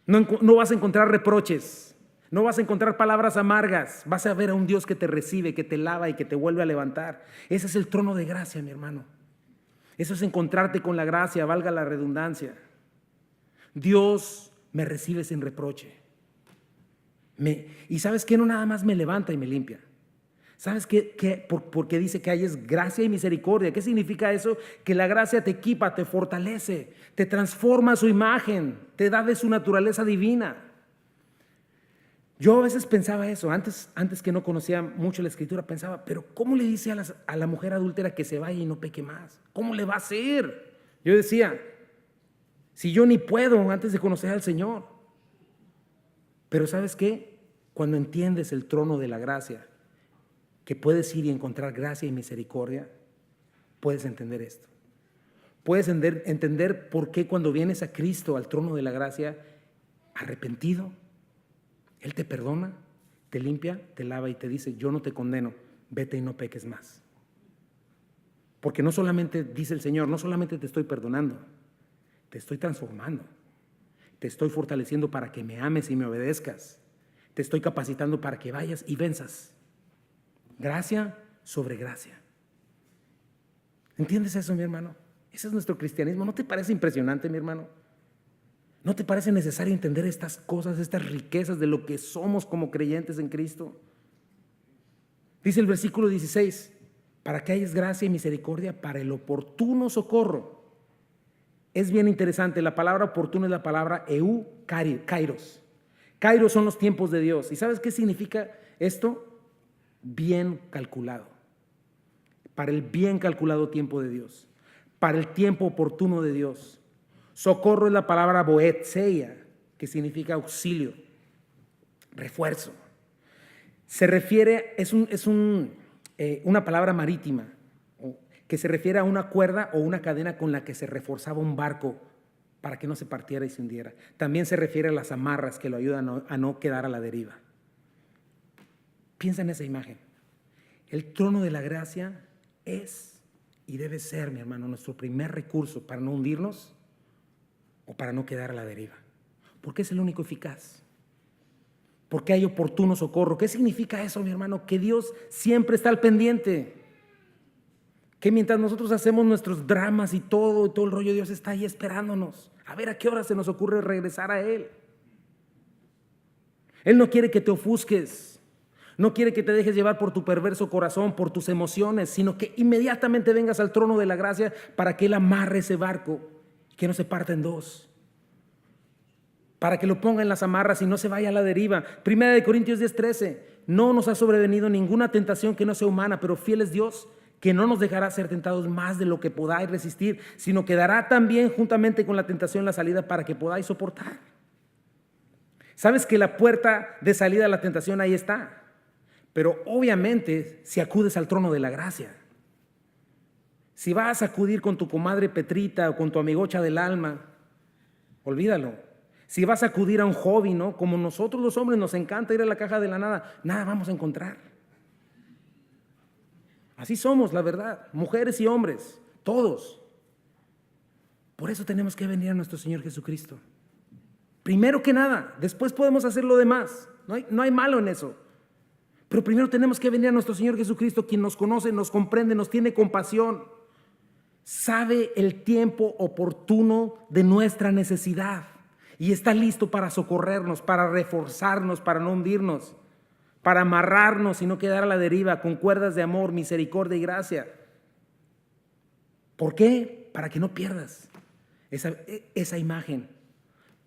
No vas a encontrar reproches, no vas a encontrar palabras amargas, vas a ver a un Dios que te recibe, que te lava y que te vuelve a levantar. Ese es el trono de gracia, mi hermano. Eso es encontrarte con la gracia, valga la redundancia. Dios me recibe sin reproche. Y ¿sabes qué? No nada más me levanta y me limpia. ¿Sabes qué? Porque dice que hay es gracia y misericordia. ¿Qué significa eso? Que la gracia te equipa, te fortalece, te transforma a su imagen, te da de su naturaleza divina. Yo a veces pensaba eso, antes que no conocía mucho la Escritura, pensaba, pero ¿cómo le dice a la mujer adúltera que se vaya y no peque más? ¿Cómo le va a hacer? Yo decía, si yo ni puedo antes de conocer al Señor. Pero ¿sabes qué? Cuando entiendes el trono de la gracia, que puedes ir y encontrar gracia y misericordia, puedes entender esto. Puedes entender por qué cuando vienes a Cristo, al trono de la gracia, arrepentido, Él te perdona, te limpia, te lava y te dice, yo no te condeno, vete y no peques más. Porque no solamente, dice el Señor, no solamente te estoy perdonando, te estoy transformando, te estoy fortaleciendo para que me ames y me obedezcas, te estoy capacitando para que vayas y venzas. Gracia sobre gracia. ¿Entiendes eso, mi hermano? Ese es nuestro cristianismo. ¿No te parece impresionante, mi hermano? ¿No te parece necesario entender estas cosas, estas riquezas de lo que somos como creyentes en Cristo? Dice el versículo 16, para que hayas gracia y misericordia para el oportuno socorro. Es bien interesante, la palabra oportuno es la palabra kairos. Kairos son los tiempos de Dios. ¿Y sabes qué significa esto? Bien calculado, para el bien calculado tiempo de Dios, para el tiempo oportuno de Dios. Socorro es la palabra boetseia, que significa auxilio, refuerzo. Se refiere, es una palabra marítima, que se refiere a una cuerda o una cadena con la que se reforzaba un barco para que no se partiera y se hundiera. También se refiere a las amarras que lo ayudan a no quedar a la deriva. Piensa en esa imagen. El trono de la gracia es y debe ser, mi hermano, nuestro primer recurso para no hundirnos o para no quedar a la deriva. Porque es el único eficaz. Porque hay oportuno socorro. ¿Qué significa eso, mi hermano? Que Dios siempre está al pendiente. Que mientras nosotros hacemos nuestros dramas y todo el rollo, Dios está ahí esperándonos. A ver a qué hora se nos ocurre regresar a Él. Él no quiere que te ofusques. No quiere que te dejes llevar por tu perverso corazón, por tus emociones, sino que inmediatamente vengas al trono de la gracia para que Él amarre ese barco, que no se parta en dos, para que lo ponga en las amarras y no se vaya a la deriva. 1 Corintios 10:13, no nos ha sobrevenido ninguna tentación que no sea humana, pero fiel es Dios, que no nos dejará ser tentados más de lo que podáis resistir, sino que dará también juntamente con la tentación la salida para que podáis soportar. ¿Sabes que la puerta de salida a la tentación ahí está? Pero obviamente si acudes al trono de la gracia, si vas a acudir con tu comadre Petrita o con tu amigocha del alma, olvídalo. Si vas a acudir a un hobby, ¿no? Como nosotros los hombres nos encanta ir a la caja de la nada, nada vamos a encontrar. Así somos, la verdad, mujeres y hombres, todos. Por eso tenemos que venir a nuestro Señor Jesucristo. Primero que nada, después podemos hacer lo demás. No hay malo en eso. Pero primero tenemos que venir a nuestro Señor Jesucristo, quien nos conoce, nos comprende, nos tiene compasión. Sabe el tiempo oportuno de nuestra necesidad y está listo para socorrernos, para reforzarnos, para no hundirnos, para amarrarnos y no quedar a la deriva con cuerdas de amor, misericordia y gracia. ¿Por qué? Para que no pierdas esa imagen.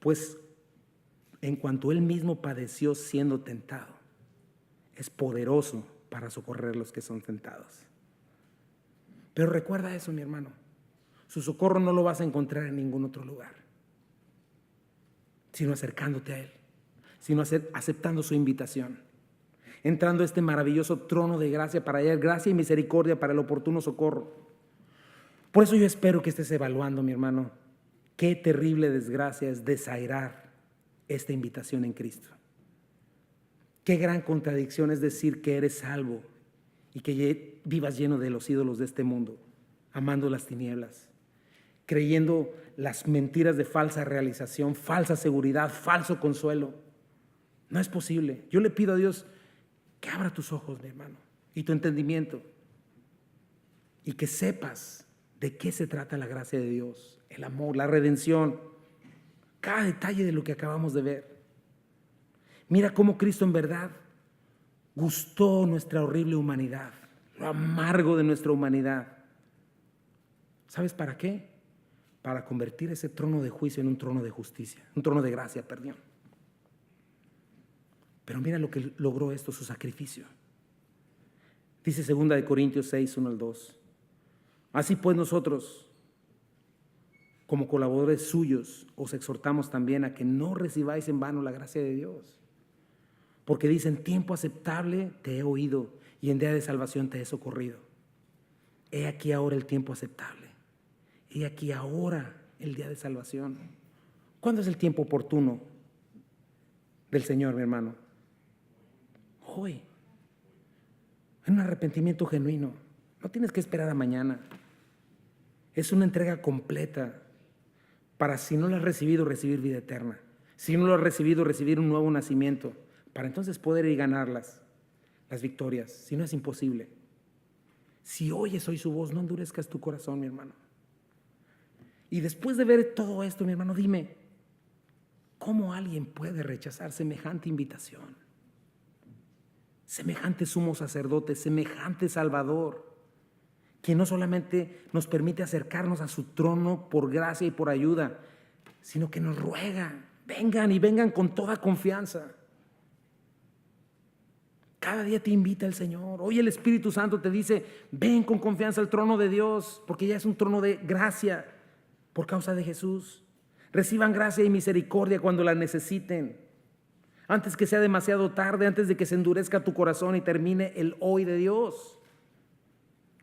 Pues en cuanto Él mismo padeció siendo tentado, es poderoso para socorrer a los que son tentados. Pero recuerda eso, mi hermano. Su socorro no lo vas a encontrar en ningún otro lugar, sino acercándote a Él, sino aceptando su invitación, entrando a este maravilloso trono de gracia para hallar gracia y misericordia para el oportuno socorro. Por eso yo espero que estés evaluando, mi hermano, qué terrible desgracia es desairar esta invitación en Cristo. Qué gran contradicción es decir que eres salvo y que vivas lleno de los ídolos de este mundo, amando las tinieblas, creyendo las mentiras de falsa realización, falsa seguridad, falso consuelo. No es posible. Yo le pido a Dios que abra tus ojos, mi hermano, y tu entendimiento, y que sepas de qué se trata la gracia de Dios, el amor, la redención, cada detalle de lo que acabamos de ver. Mira cómo Cristo en verdad gustó nuestra horrible humanidad, lo amargo de nuestra humanidad. ¿Sabes para qué? Para convertir ese trono de juicio en un trono de justicia, un trono de gracia, perdón. Pero mira lo que logró esto, su sacrificio. Dice 2 Corintios 6, 1 al 2. Así pues nosotros, como colaboradores suyos, os exhortamos también a que no recibáis en vano la gracia de Dios. Porque dice, en tiempo aceptable te he oído y en día de salvación te he socorrido. He aquí ahora el tiempo aceptable. He aquí ahora el día de salvación. ¿Cuándo es el tiempo oportuno del Señor, mi hermano? Hoy. En un arrepentimiento genuino. No tienes que esperar a mañana. Es una entrega completa para, si no lo has recibido, recibir vida eterna. Si no lo has recibido, recibir un nuevo nacimiento, para entonces poder ir y ganar las victorias. Si no, es imposible. Si oyes hoy su voz, no endurezcas tu corazón, mi hermano. Y después de ver todo esto, mi hermano, dime, ¿cómo alguien puede rechazar semejante invitación? Semejante sumo sacerdote, semejante Salvador, que no solamente nos permite acercarnos a su trono por gracia y por ayuda, sino que nos ruega, vengan y vengan con toda confianza. Cada día te invita el Señor. Hoy el Espíritu Santo te dice, ven con confianza al trono de Dios, porque ya es un trono de gracia por causa de Jesús. Reciban gracia y misericordia cuando la necesiten. Antes que sea demasiado tarde, antes de que se endurezca tu corazón y termine el hoy de Dios.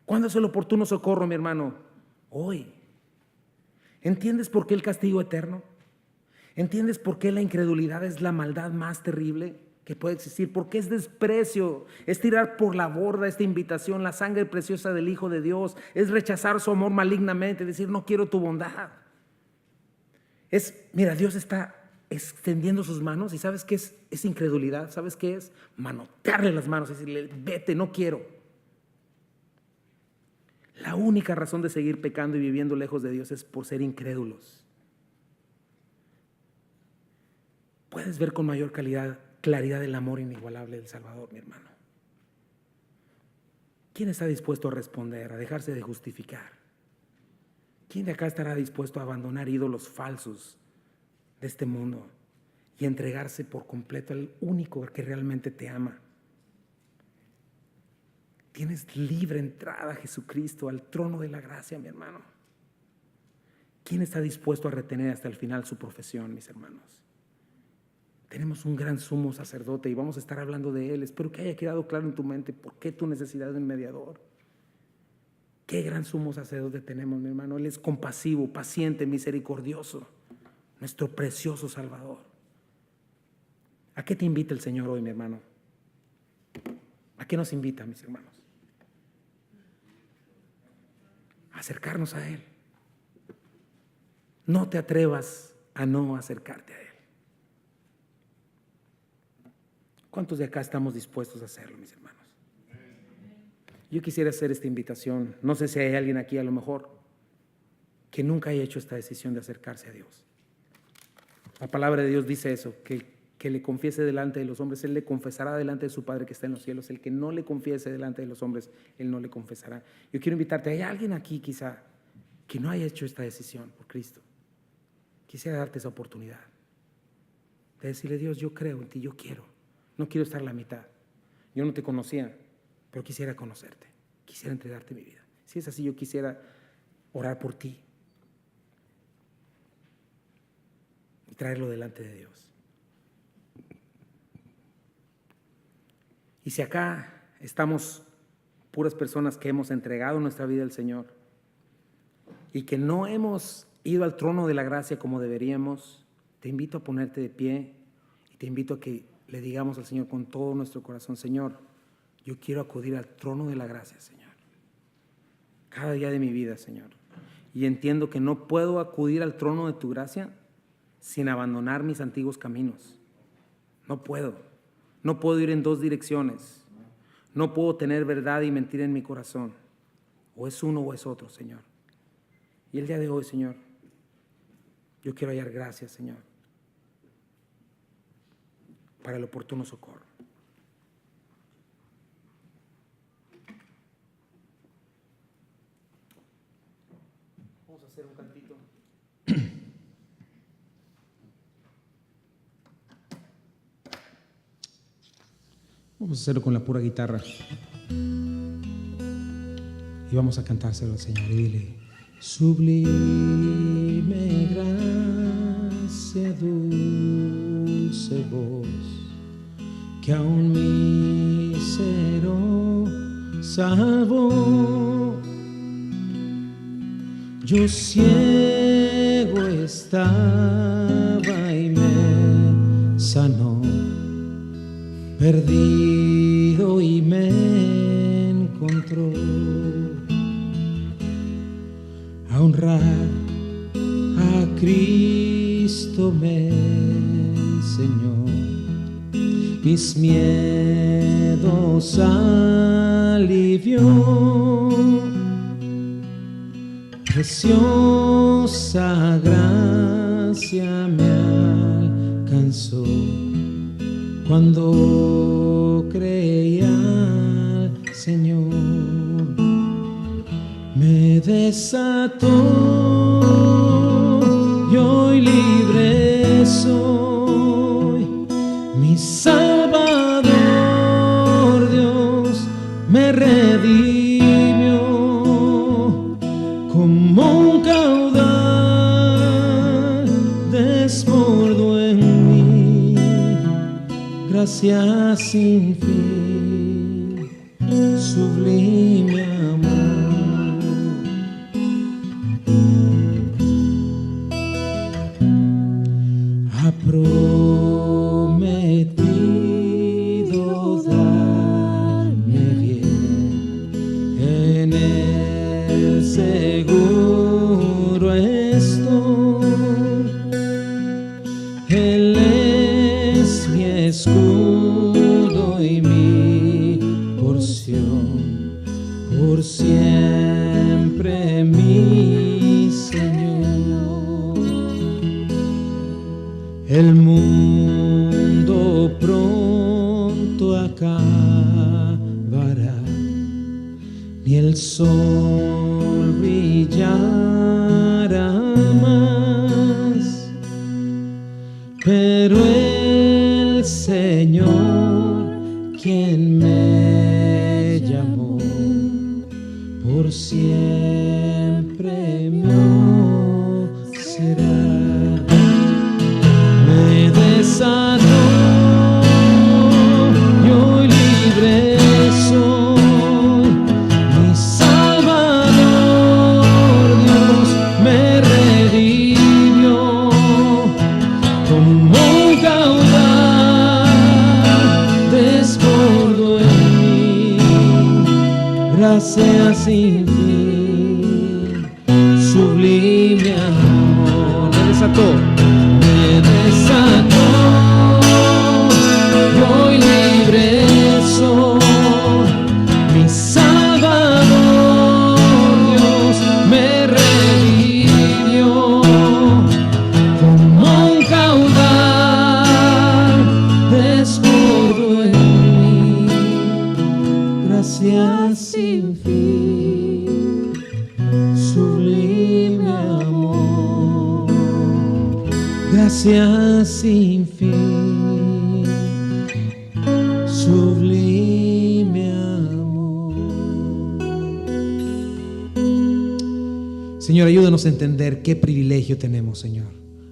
¿Cuándo es el oportuno socorro, mi hermano? Hoy. ¿Entiendes por qué el castigo eterno? ¿Entiendes por qué la incredulidad es la maldad más terrible que puede existir? Porque es desprecio, es tirar por la borda esta invitación, la sangre preciosa del Hijo de Dios, es rechazar su amor malignamente, decir no quiero tu bondad. Mira, Dios está extendiendo sus manos y ¿sabes qué es incredulidad? ¿Sabes qué es? Manotearle las manos y decirle vete, no quiero. La única razón de seguir pecando y viviendo lejos de Dios es por ser incrédulos. Puedes ver con mayor claridad el amor inigualable del Salvador, mi hermano. ¿Quién está dispuesto a responder, a dejarse de justificar? ¿Quién de acá estará dispuesto a abandonar ídolos falsos de este mundo y entregarse por completo al único que realmente te ama? Tienes libre entrada a Jesucristo, al trono de la gracia, mi hermano. ¿Quién está dispuesto a retener hasta el final su profesión, mis hermanos? Tenemos un gran sumo sacerdote y vamos a estar hablando de él. Espero que haya quedado claro en tu mente por qué tu necesidad de un mediador. Qué gran sumo sacerdote tenemos, mi hermano. Él es compasivo, paciente, misericordioso, nuestro precioso Salvador. ¿A qué te invita el Señor hoy, mi hermano? ¿A qué nos invita, mis hermanos? A acercarnos a Él. No te atrevas a no acercarte a Él. ¿Cuántos de acá estamos dispuestos a hacerlo, mis hermanos? Yo quisiera hacer esta invitación. No sé si hay alguien aquí a lo mejor que nunca haya hecho esta decisión de acercarse a Dios. La palabra de Dios dice eso, que le confiese delante de los hombres, Él le confesará delante de su Padre que está en los cielos. El que no le confiese delante de los hombres, Él no le confesará. Yo quiero invitarte, ¿hay alguien aquí quizá que no haya hecho esta decisión por Cristo? Quisiera darte esa oportunidad de decirle, Dios, yo creo en ti, yo quiero. No quiero estar a la mitad. Yo no te conocía, pero quisiera conocerte. Quisiera entregarte mi vida. Si es así, yo quisiera orar por ti y traerlo delante de Dios. Y si acá estamos puras personas que hemos entregado nuestra vida al Señor y que no hemos ido al trono de la gracia como deberíamos, te invito a ponerte de pie y te invito a que le digamos al Señor con todo nuestro corazón, Señor, Yo quiero acudir al trono de la gracia, Señor, cada día de mi vida, Señor. Y entiendo que no puedo acudir al trono de tu gracia sin abandonar mis antiguos caminos. No puedo. No puedo ir en dos direcciones. No puedo tener verdad y mentira en mi corazón. O es uno o es otro, Señor. Y el día de hoy, Señor, yo quiero hallar gracias, Señor, para el oportuno socorro. Vamos a hacer un cantito. Vamos a hacerlo con la pura guitarra. Y vamos a cantárselo al Señor y dile: sublime gracia, dulce voz, que a un mísero salvó. Yo ciego estaba y me sanó, perdido y me encontró. A honrar a Cristo me enseñó, mis miedos alivió. Preciosa gracia me alcanzó cuando creí al Señor. Me desató y hoy libre soy. Mi Salvador Dios me redimió, como un caudal desbordó en mí gracia sin fin, sublime amor. Ha prometido darme bien, en él seguro estoy. Él es mi escudo y mi porción, por siempre mi Señor. El mundo pronto acabará, ni el sol brillará más, pero el Señor, quien me llamó, por siempre mío será. Me desató y hoy libre soy. Mi Salvador Dios me redimió, como un caudal desbordó en mí gracia sin fin, sublime amor. Me desató. Me desató y hoy libre soy. Mi Salvador Dios me redimió, como un caudal desbordó en mí gracia sin fin, sublime amor. Gracia sin fin, sublime amor. Señor, ayúdanos a entender qué privilegio tenemos, Señor,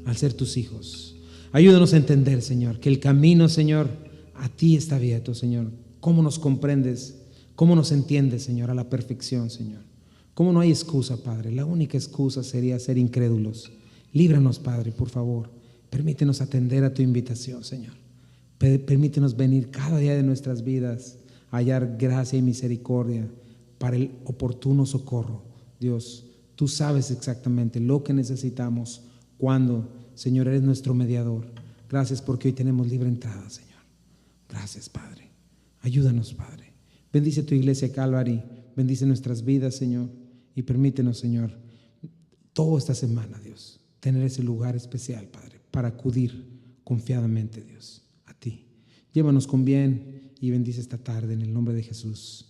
al ser tus hijos. Ayúdanos a entender, Señor, que el camino, Señor, a ti está abierto, Señor. Cómo nos comprendes, cómo nos entiendes, Señor, a la perfección, Señor. Cómo no hay excusa, Padre. La única excusa sería ser incrédulos. Líbranos, Padre, por favor. Permítenos atender a tu invitación, Señor. Permítenos venir cada día de nuestras vidas hallar gracia y misericordia para el oportuno socorro. Dios, tú sabes exactamente lo que necesitamos cuando, Señor, eres nuestro mediador. Gracias porque hoy tenemos libre entrada, Señor. Gracias, Padre. Ayúdanos, Padre. Bendice tu iglesia Calvary, bendice nuestras vidas, Señor, y permítenos, Señor, toda esta semana, Dios, tener ese lugar especial, Padre, para acudir confiadamente, Dios, a ti. Llévanos con bien y bendice esta tarde en el nombre de Jesús.